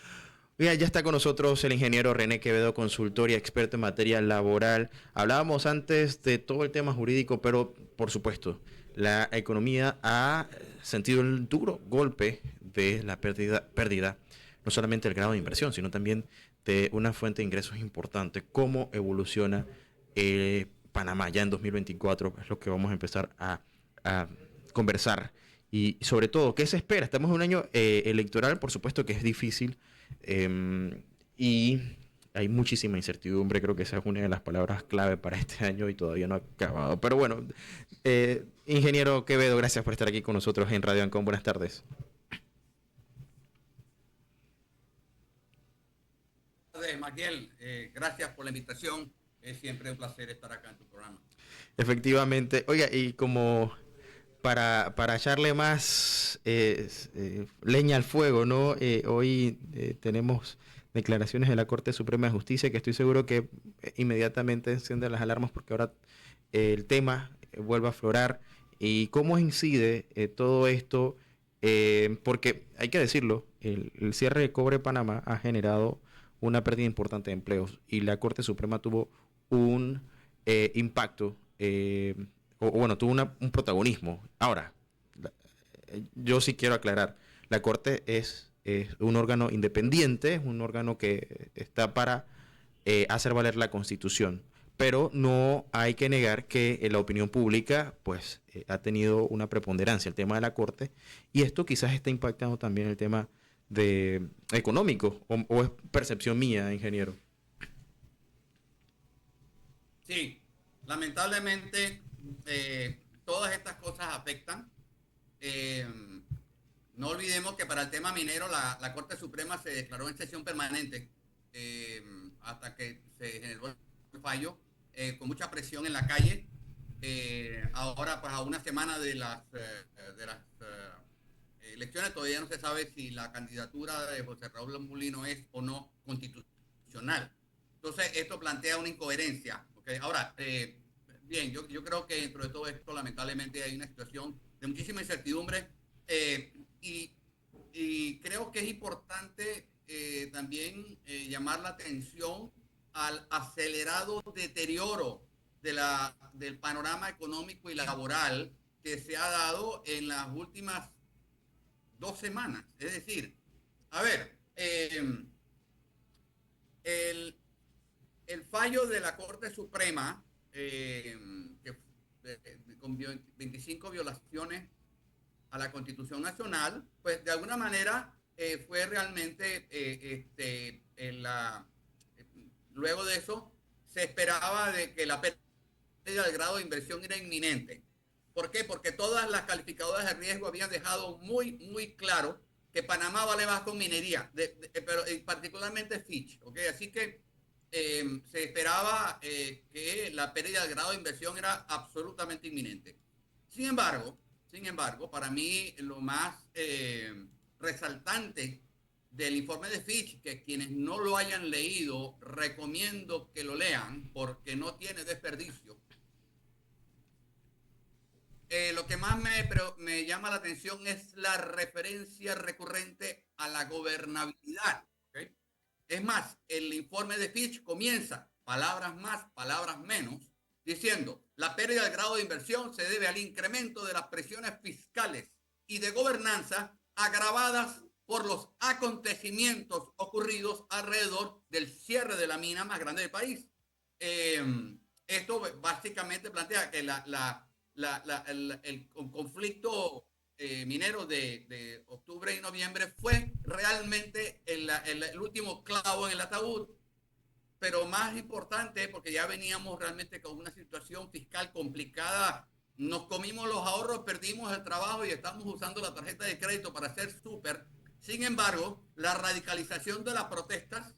Mira, ya está con nosotros el ingeniero René Quevedo, consultor y experto en materia laboral. Hablábamos antes de todo el tema jurídico, pero por supuesto, la economía ha sentido el duro golpe de la pérdida no solamente del grado de inversión, sino también de una fuente de ingresos importante. ¿Cómo evoluciona Panamá ya en 2024? Es lo que vamos a empezar a conversar. Y sobre todo, ¿qué se espera? Estamos en un año electoral, por supuesto que es difícil. Y hay muchísima incertidumbre, creo que esa es una de las palabras clave para este año y todavía no ha acabado. Pero bueno, ingeniero Quevedo, gracias por estar aquí con nosotros en Radio Ancon. Buenas tardes. Buenas tardes, Magdiel. Gracias por la invitación. Es siempre un placer estar acá en tu programa. Efectivamente. Oiga, y como para echarle más leña al fuego, ¿no? Hoy tenemos declaraciones de la Corte Suprema de Justicia que estoy seguro que inmediatamente encienden las alarmas porque ahora el tema vuelve a aflorar. ¿Y cómo incide todo esto? Porque hay que decirlo, el cierre de Cobre Panamá ha generado una pérdida importante de empleos y la Corte Suprema tuvo un impacto, bueno, tuvo un protagonismo. Ahora, yo sí quiero aclarar, la Corte es un órgano independiente, es un órgano que está para hacer valer la Constitución, pero no hay que negar que la opinión pública pues ha tenido una preponderancia el tema de la Corte, y esto quizás está impactando también el tema de económico, o es percepción mía, ingeniero. Sí, lamentablemente todas estas cosas afectan. Eh, no olvidemos que para el tema minero la Corte Suprema se declaró en sesión permanente hasta que se generó el fallo, con mucha presión en la calle. Ahora, pues a una semana de las elecciones, todavía no se sabe si la candidatura de José Raúl Mulino es o no constitucional. Entonces, esto plantea una incoherencia. ¿Okay? Ahora, bien, yo creo que dentro de todo esto, lamentablemente, hay una situación de muchísima incertidumbre y creo que es importante también llamar la atención al acelerado deterioro del panorama económico y laboral que se ha dado en las últimas 2 semanas. Es decir, a ver, el fallo de la Corte Suprema, con 25 violaciones a la Constitución Nacional, pues de alguna manera fue realmente, luego de eso, se esperaba de que la pérdida del grado de inversión era inminente. ¿Por qué? Porque todas las calificadoras de riesgo habían dejado muy, muy claro que Panamá vale más con minería, pero particularmente Fitch. ¿Okay? Así que se esperaba que la pérdida del grado de inversión era absolutamente inminente. Sin embargo, para mí lo más resaltante del informe de Fitch, que quienes no lo hayan leído, recomiendo que lo lean porque no tiene desperdicio. Lo que más me llama la atención es la referencia recurrente a la gobernabilidad. ¿Okay? Es más, el informe de Fitch comienza, palabras más, palabras menos, diciendo, la pérdida del grado de inversión se debe al incremento de las presiones fiscales y de gobernanza agravadas por los acontecimientos ocurridos alrededor del cierre de la mina más grande del país. Esto básicamente plantea que el conflicto minero de octubre y noviembre fue realmente el último clavo en el ataúd, pero más importante porque ya veníamos realmente con una situación fiscal complicada. Nos comimos los ahorros, perdimos el trabajo y estamos usando la tarjeta de crédito para hacer súper. Sin embargo, la radicalización de las protestas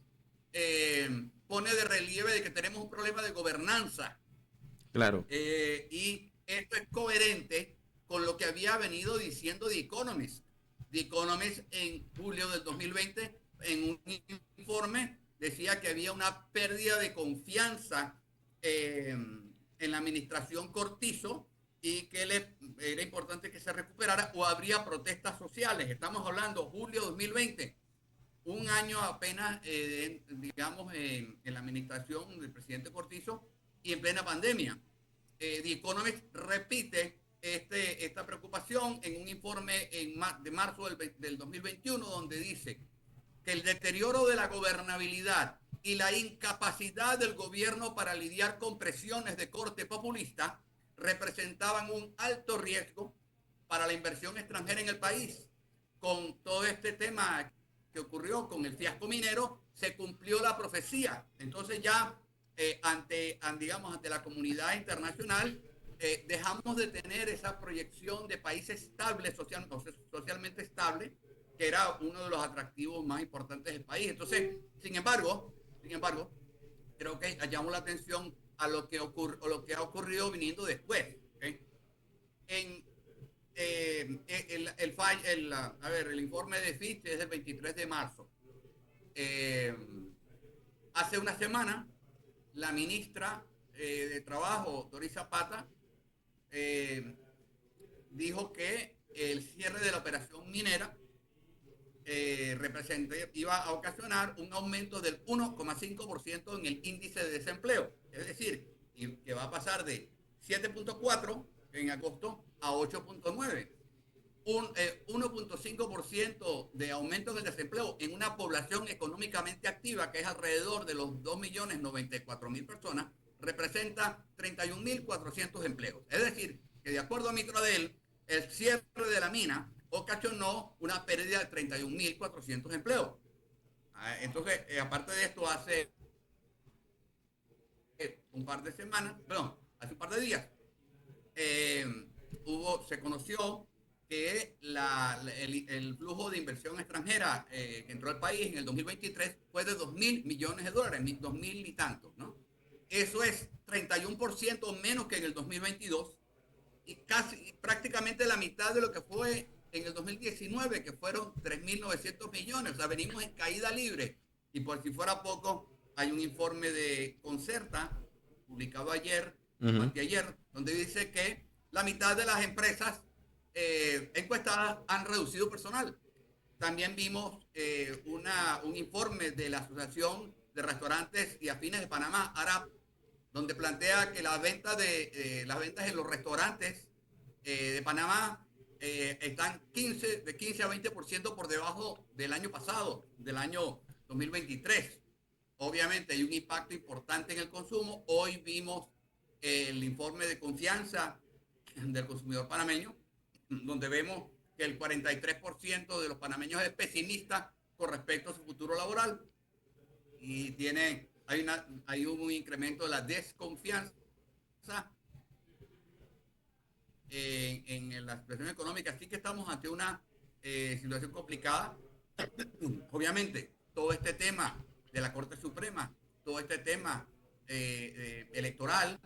pone de relieve de que tenemos un problema de gobernanza. Claro. Y esto es coherente con lo que había venido diciendo The Economist. The Economist en julio del 2020, en un informe, decía que había una pérdida de confianza en la administración Cortizo y que era importante que se recuperara o habría protestas sociales. Estamos hablando julio 2020, un año apenas, digamos, en la administración del presidente Cortizo y en plena pandemia. The Economist repite esta preocupación en un informe de marzo del 2021, donde dice que el deterioro de la gobernabilidad y la incapacidad del gobierno para lidiar con presiones de corte populista representaban un alto riesgo para la inversión extranjera en el país. Con todo este tema que ocurrió con el fiasco minero, se cumplió la profecía. Entonces ya ante la comunidad internacional, dejamos de tener esa proyección de país estable, socialmente estable, que era uno de los atractivos más importantes del país. Entonces, sin embargo, creo que llamamos la atención a lo que ha ocurrido viniendo después. ¿Okay? el informe de Fitch es del 23 de marzo. Hace una semana, la ministra de Trabajo, Doris Zapata, dijo que el cierre de la operación minera iba a ocasionar un aumento del 1,5% en el índice de desempleo. Es decir, que va a pasar de 7.4 en agosto a 8.9. Un 1.5% de aumento del desempleo en una población económicamente activa que es alrededor de los 2.094.000 personas, representa 31.400 empleos. Es decir, que de acuerdo a Mitradel, el cierre de la mina ocasionó una pérdida de 31.400 empleos. Entonces, aparte de esto, hace un par de semanas, perdón, hace un par de días, se conoció que el flujo de inversión extranjera que entró al país en el 2023 fue de 2.000 millones de dólares, 2.000 y tantos, ¿no? Eso es 31% menos que en el 2022 y prácticamente la mitad de lo que fue en el 2019, que fueron 3.900 millones. O sea, venimos en caída libre. Y por si fuera poco, hay un informe de Concerta, publicado ayer, anteayer, donde dice que la mitad de las empresas encuestadas han reducido personal. También vimos un informe de la Asociación de Restaurantes y Afines de Panamá, ARAP, donde plantea que las ventas en los restaurantes de Panamá están de 15 a 20% por debajo del año pasado, del año 2023. Obviamente hay un impacto importante en el consumo. Hoy vimos el informe de confianza del consumidor panameño, donde vemos que el 43% de los panameños es pesimista con respecto a su futuro laboral y hay un incremento de la desconfianza en la situación económica. Así que estamos ante una situación complicada. Obviamente, todo este tema de la Corte Suprema, todo este tema electoral,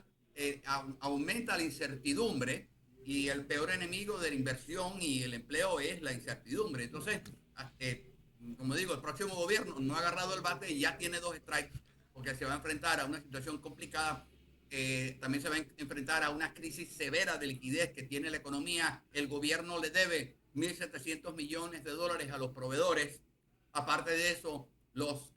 aumenta la incertidumbre, y el peor enemigo de la inversión y el empleo es la incertidumbre. Entonces, como digo, el próximo gobierno no ha agarrado el bate y ya tiene 2 strikes, porque se va a enfrentar a una situación complicada. También se va a enfrentar a una crisis severa de liquidez que tiene la economía. El gobierno le debe 1.700 millones de dólares a los proveedores. Aparte de eso, los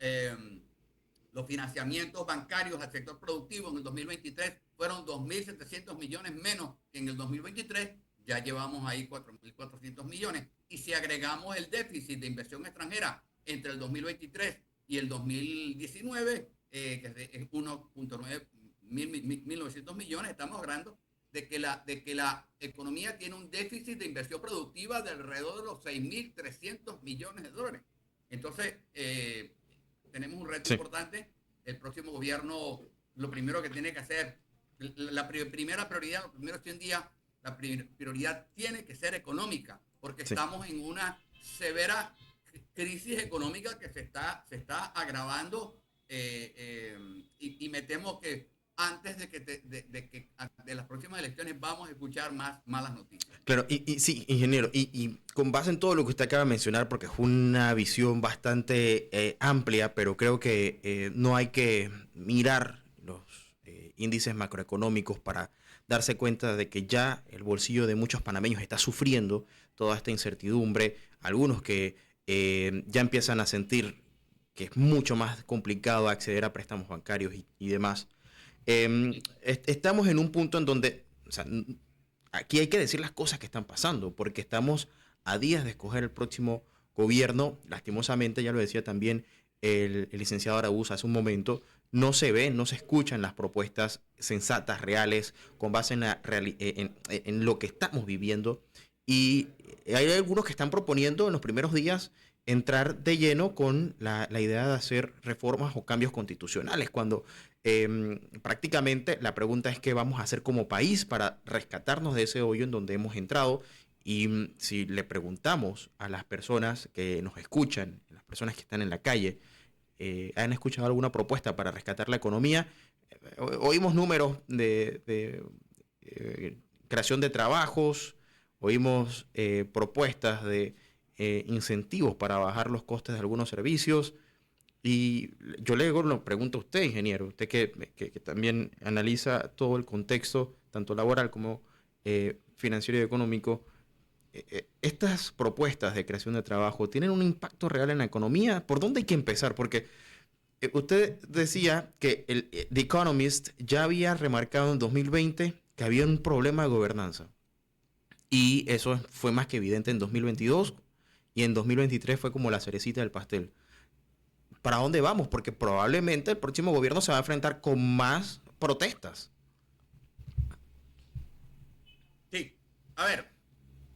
financiamientos bancarios al sector productivo en el 2023 fueron 2.700 millones menos que en el 2023. Ya llevamos ahí 4.400 millones. Y si agregamos el déficit de inversión extranjera entre el 2023 y el 2019, que es 1.900 millones, estamos hablando de que la economía tiene un déficit de inversión productiva de alrededor de los 6.300 millones de dólares. Entonces, tenemos un reto importante. El próximo gobierno, lo primero que tiene que hacer, la primera prioridad, los primeros 100 días, la prioridad tiene que ser económica, porque estamos en una severa crisis económica que se está agravando y me temo que antes de las próximas elecciones vamos a escuchar más malas noticias. Claro, y sí, ingeniero, y con base en todo lo que usted acaba de mencionar, porque es una visión bastante amplia, pero creo que no hay que mirar los índices macroeconómicos para darse cuenta de que ya el bolsillo de muchos panameños está sufriendo toda esta incertidumbre, algunos que ya empiezan a sentir que es mucho más complicado acceder a préstamos bancarios y demás. Estamos en un punto en donde, o sea, aquí hay que decir las cosas que están pasando, porque estamos a días de escoger el próximo gobierno. Lastimosamente, ya lo decía también el licenciado Araúz hace un momento, no se ven, no se escuchan las propuestas sensatas, reales, con base en lo que estamos viviendo. Y hay algunos que están proponiendo en los primeros días entrar de lleno con la idea de hacer reformas o cambios constitucionales, cuando prácticamente la pregunta es qué vamos a hacer como país para rescatarnos de ese hoyo en donde hemos entrado. Y si le preguntamos a las personas que nos escuchan, las personas que están en la calle, ¿han escuchado alguna propuesta para rescatar la economía? Oímos números de creación de trabajos, oímos propuestas de incentivos para bajar los costes de algunos servicios. Y yo luego lo pregunto a usted, ingeniero, usted que también analiza todo el contexto, tanto laboral como financiero y económico. ¿Estas propuestas de creación de trabajo tienen un impacto real en la economía? ¿Por dónde hay que empezar? Porque usted decía que The Economist ya había remarcado en 2020 que había un problema de gobernanza. Y eso fue más que evidente en 2022 y en 2023 fue como la cerecita del pastel. ¿Para dónde vamos? Porque probablemente el próximo gobierno se va a enfrentar con más protestas. Sí, a ver,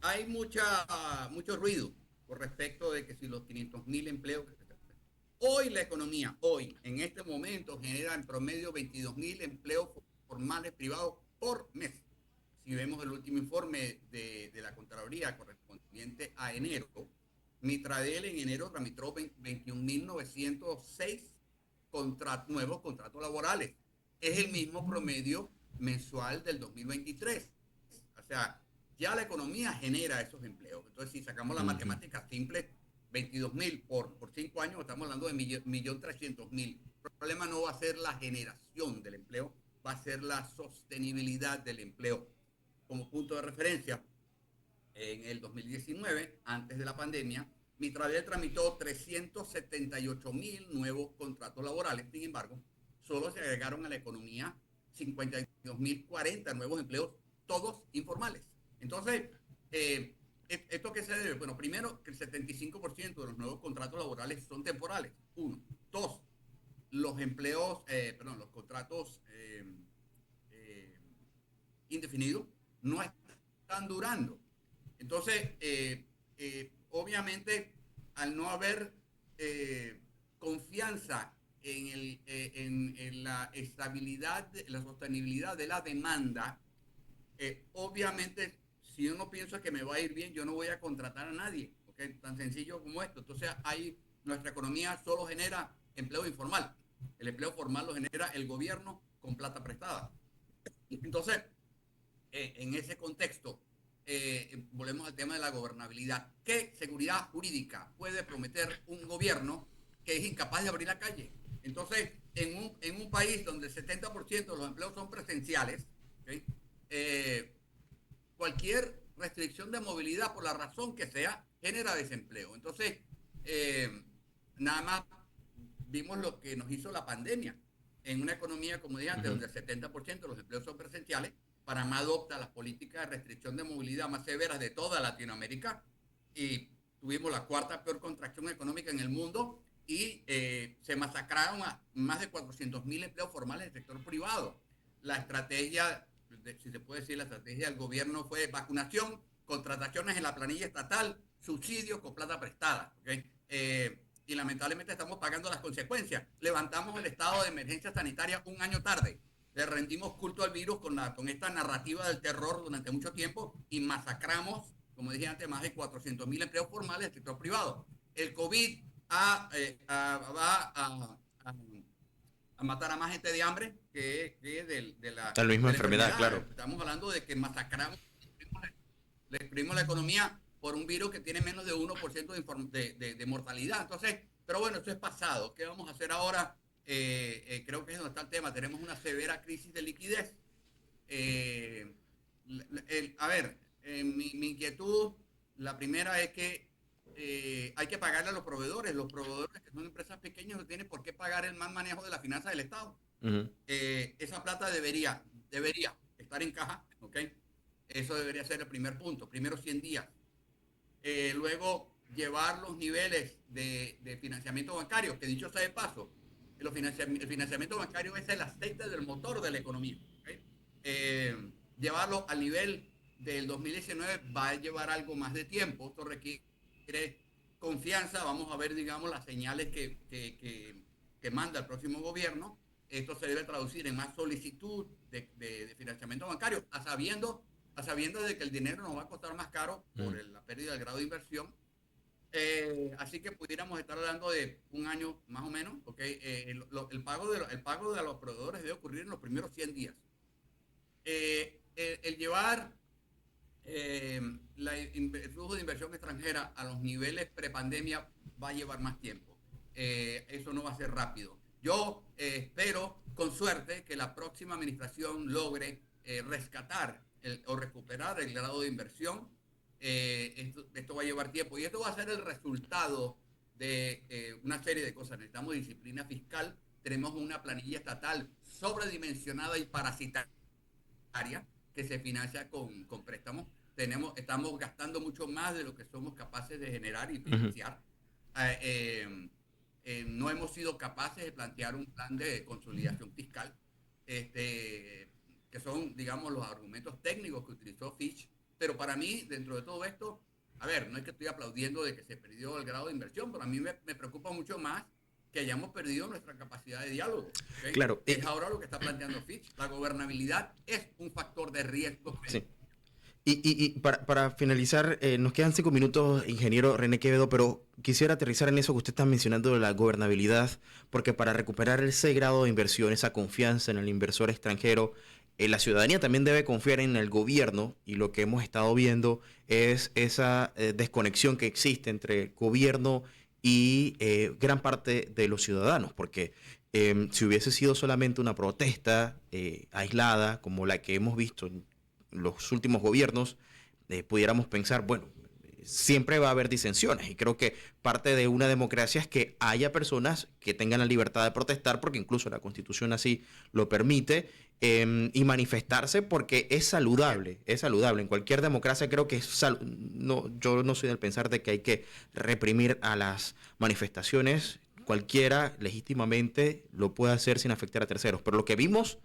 hay mucho ruido con respecto de que si los 500.000 empleos. Hoy la economía, hoy, en este momento, genera en promedio 22.000 empleos formales privados por mes. Si vemos el último informe de la Contraloría correspondiente a enero, Mitradel en enero tramitó 21.906 nuevos contratos laborales. Es el mismo promedio mensual del 2023. O sea, ya la economía genera esos empleos. Entonces, si sacamos la matemática simple, 22.000 por 5 años, estamos hablando de 1.300.000. El problema no va a ser la generación del empleo, va a ser la sostenibilidad del empleo. Como punto de referencia, en el 2019, antes de la pandemia, Mitradel tramitó 378.000 nuevos contratos laborales. Sin embargo, solo se agregaron a la economía 52.040 nuevos empleos, todos informales. Entonces, ¿esto qué se debe? Bueno, primero, que el 75% de los nuevos contratos laborales son temporales. Uno. Dos, los los contratos indefinidos no están durando. Entonces, obviamente, al no haber confianza en la estabilidad, la sostenibilidad de la demanda, obviamente, si yo no pienso que me va a ir bien, yo no voy a contratar a nadie, ¿okay? Tan sencillo como esto. Entonces, nuestra economía solo genera empleo informal. El empleo formal lo genera el gobierno con plata prestada. Entonces, en ese contexto, volvemos al tema de la gobernabilidad. ¿Qué seguridad jurídica puede prometer un gobierno que es incapaz de abrir la calle? Entonces, en un país donde el 70% de los empleos son presenciales, ¿okay? Cualquier restricción de movilidad, por la razón que sea, genera desempleo. Entonces, nada más vimos lo que nos hizo la pandemia. En una economía, como dije antes, donde el 70% de los empleos son presenciales, Panamá adopta las políticas de restricción de movilidad más severas de toda Latinoamérica y tuvimos la cuarta peor contracción económica en el mundo y se masacraron a más de 400.000 empleos formales del sector privado. La estrategia, si se puede decir, la estrategia del gobierno fue vacunación, contrataciones en la planilla estatal, subsidios con plata prestada. ¿Okay? Y lamentablemente estamos pagando las consecuencias. Levantamos el estado de emergencia sanitaria un año tarde. Le rendimos culto al virus con esta narrativa del terror durante mucho tiempo y masacramos, como dije antes, más de 400.000 empleos formales del sector privado. El COVID va a matar a más gente de hambre que de la misma enfermedad, claro. Estamos hablando de que masacramos, le exprimimos la economía por un virus que tiene menos de 1% de mortalidad. Entonces, pero bueno, eso es pasado. ¿Qué vamos a hacer ahora? Creo que es donde está el tema. Tenemos una severa crisis de liquidez. Mi inquietud, la primera es que hay que pagarle a los proveedores. Los proveedores, que son empresas pequeñas, no tienen por qué pagar el mal manejo de la finanza del Estado. Esa plata debería estar en caja, ¿ok? Eso debería ser el primer punto, primero 100 días. Luego, llevar los niveles de financiamiento bancario, que dicho sea de paso, el financiamiento bancario es el aceite del motor de la economía. ¿Okay? Llevarlo al nivel del 2019 va a llevar algo más de tiempo. Esto requiere confianza. Vamos a ver, digamos, las señales que manda el próximo gobierno. Esto se debe traducir en más solicitud de financiamiento bancario, a sabiendas de que el dinero nos va a costar más caro por la pérdida del grado de inversión. Así que pudiéramos estar hablando de un año más o menos, ¿okay? El pago de los proveedores debe ocurrir en los primeros 100 días. El llevar El flujo de inversión extranjera a los niveles prepandemia va a llevar más tiempo. Eso no va a ser rápido. Yo espero, con suerte, que la próxima administración logre rescatar o recuperar el grado de inversión. Esto va a llevar tiempo y esto va a ser el resultado de una serie de cosas. Necesitamos disciplina fiscal, tenemos una planilla estatal sobredimensionada y parasitaria que se financia con préstamos. Estamos gastando mucho más de lo que somos capaces de generar y financiar. No hemos sido capaces de plantear un plan de consolidación fiscal, que son, digamos, los argumentos técnicos que utilizó Fitch. Pero para mí, dentro de todo esto, a ver, no es que estoy aplaudiendo de que se perdió el grado de inversión, pero a mí me preocupa mucho más que hayamos perdido nuestra capacidad de diálogo. ¿Okay? Claro. Es ahora lo que está planteando Fitch. La gobernabilidad es un factor de riesgo. Sí. Y para finalizar, nos quedan 5 minutos, ingeniero René Quevedo, pero quisiera aterrizar en eso que usted está mencionando de la gobernabilidad, porque para recuperar ese grado de inversión, esa confianza en el inversor extranjero, la ciudadanía también debe confiar en el gobierno, y lo que hemos estado viendo es esa desconexión que existe entre el gobierno y gran parte de los ciudadanos, porque si hubiese sido solamente una protesta aislada, como la que hemos visto en los últimos gobiernos, pudiéramos pensar, bueno, siempre va a haber disensiones, y creo que parte de una democracia es que haya personas que tengan la libertad de protestar, porque incluso la Constitución así lo permite, y manifestarse porque es saludable, es saludable. En cualquier democracia creo que no, yo no soy del pensar de que hay que reprimir a las manifestaciones. Cualquiera legítimamente lo puede hacer sin afectar a terceros, pero lo que vimos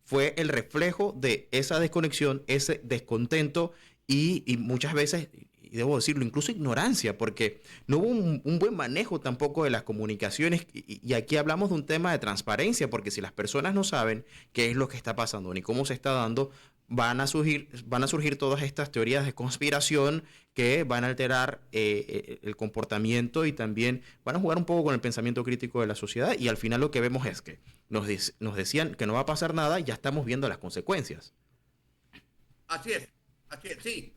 fue el reflejo de esa desconexión, ese descontento y muchas veces, y debo decirlo, incluso ignorancia, porque no hubo un buen manejo tampoco de las comunicaciones, y aquí hablamos de un tema de transparencia, porque si las personas no saben qué es lo que está pasando ni cómo se está dando, van a surgir todas estas teorías de conspiración que van a alterar el comportamiento, y también van a jugar un poco con el pensamiento crítico de la sociedad, y al final lo que vemos es que nos decían que no va a pasar nada y ya estamos viendo las consecuencias. Así es, sí.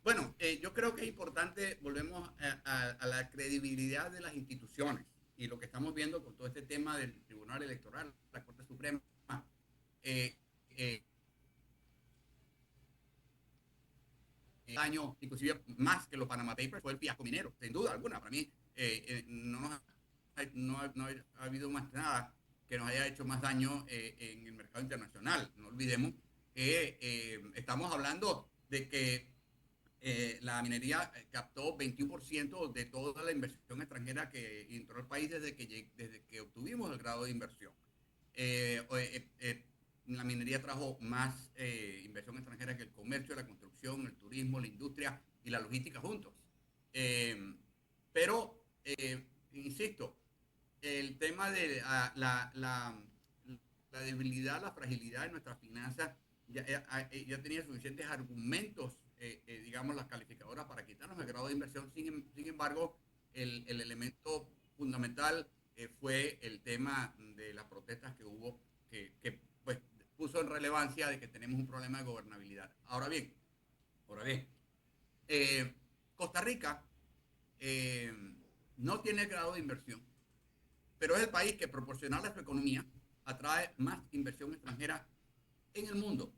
Bueno, yo creo que es importante, volvemos a la credibilidad de las instituciones, y lo que estamos viendo con todo este tema del Tribunal Electoral, la Corte Suprema, eh, eh, año, inclusive más que los Panama Papers, fue el fiasco minero, sin duda alguna. Para mí, no ha habido más nada que nos haya hecho más daño en el mercado internacional. No olvidemos que estamos hablando de que la minería captó 21% de toda la inversión extranjera que entró al país desde que obtuvimos el grado de inversión. La minería trajo más inversión extranjera que el comercio, la construcción, el turismo, la industria y la logística juntos. Pero, insisto, el tema de la debilidad, la fragilidad de nuestras finanzas ya tenía suficientes argumentos, digamos, las calificadoras para quitarnos el grado de inversión. Sin embargo, el elemento fundamental fue el tema de las protestas que hubo, que pues puso en relevancia de que tenemos un problema de gobernabilidad. Ahora bien, Costa Rica no tiene grado de inversión, pero es el país que, proporcional a su economía, atrae más inversión extranjera en el mundo.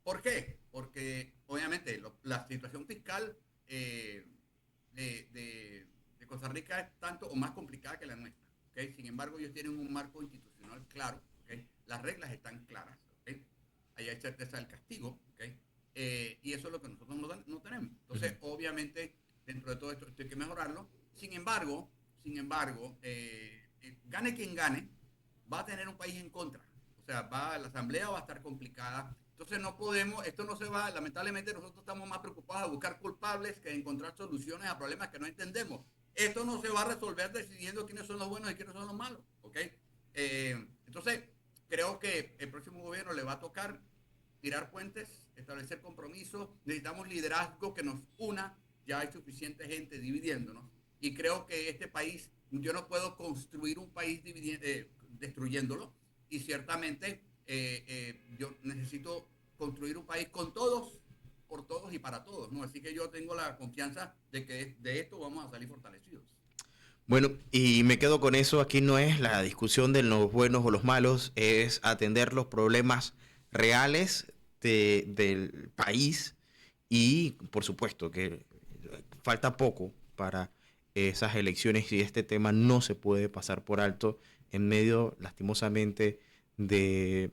¿Por qué? Porque obviamente la situación fiscal de Costa Rica es tanto o más complicada que la nuestra. ¿Okay? Sin embargo, ellos tienen un marco institucional claro. ¿Okay? Las reglas están claras. ¿Okay? Ahí hay certeza del castigo. ¿Okay? Y eso es lo que nosotros no tenemos. Entonces, obviamente, dentro de todo esto hay que mejorarlo. Sin embargo, gane quien gane, va a tener un país en contra. O sea, la asamblea va a estar complicada. Entonces no podemos, esto no se va, lamentablemente nosotros estamos más preocupados de buscar culpables que de encontrar soluciones a problemas que no entendemos. Esto no se va a resolver decidiendo quiénes son los buenos y quiénes son los malos. ¿Okay? Entonces, creo que el próximo gobierno le va a tocar tirar puentes, establecer compromisos. Necesitamos liderazgo que nos una. Ya hay suficiente gente dividiéndonos. Y creo que este país, yo no puedo construir un país destruyéndolo. Y ciertamente yo necesito construir un país con todos por todos y para todos, ¿no? Así que yo tengo la confianza de que de esto vamos a salir fortalecidos. Bueno, y me quedo con eso. Aquí no es la discusión de los buenos o los malos, es atender los problemas reales del país y, por supuesto, que falta poco para esas elecciones y este tema no se puede pasar por alto en medio, lastimosamente, de,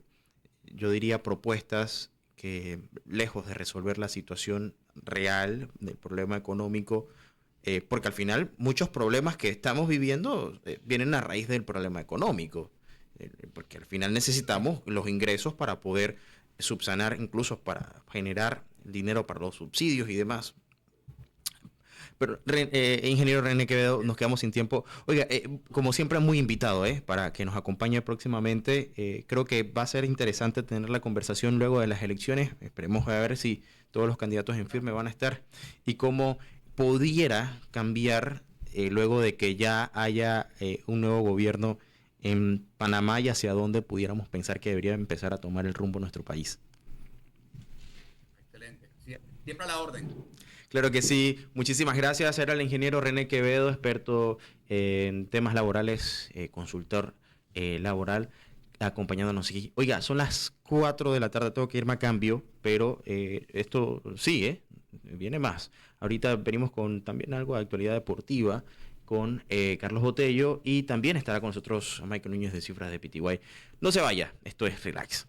yo diría, propuestas que, lejos de resolver la situación real del problema económico, porque al final muchos problemas que estamos viviendo vienen a raíz del problema económico, porque al final necesitamos los ingresos para poder subsanar, incluso para generar dinero para los subsidios y demás. Pero, ingeniero René Quevedo, nos quedamos sin tiempo. Oiga, como siempre, muy invitado, para que nos acompañe próximamente. Creo que va a ser interesante tener la conversación luego de las elecciones. Esperemos a ver si todos los candidatos en firme van a estar y cómo pudiera cambiar luego de que ya haya un nuevo gobierno en Panamá y hacia dónde pudiéramos pensar que debería empezar a tomar el rumbo nuestro país. Excelente. Siempre a la orden. Claro que sí. Muchísimas gracias. Era el ingeniero René Quevedo, experto en temas laborales, consultor laboral, acompañándonos aquí. Oiga, son las 4 de la tarde, tengo que irme a cambio, pero esto sigue, viene más. Ahorita venimos con también algo de actualidad deportiva con Carlos Botello y también estará con nosotros Michael Núñez de Cifras de PTY. No se vaya, esto es Relax.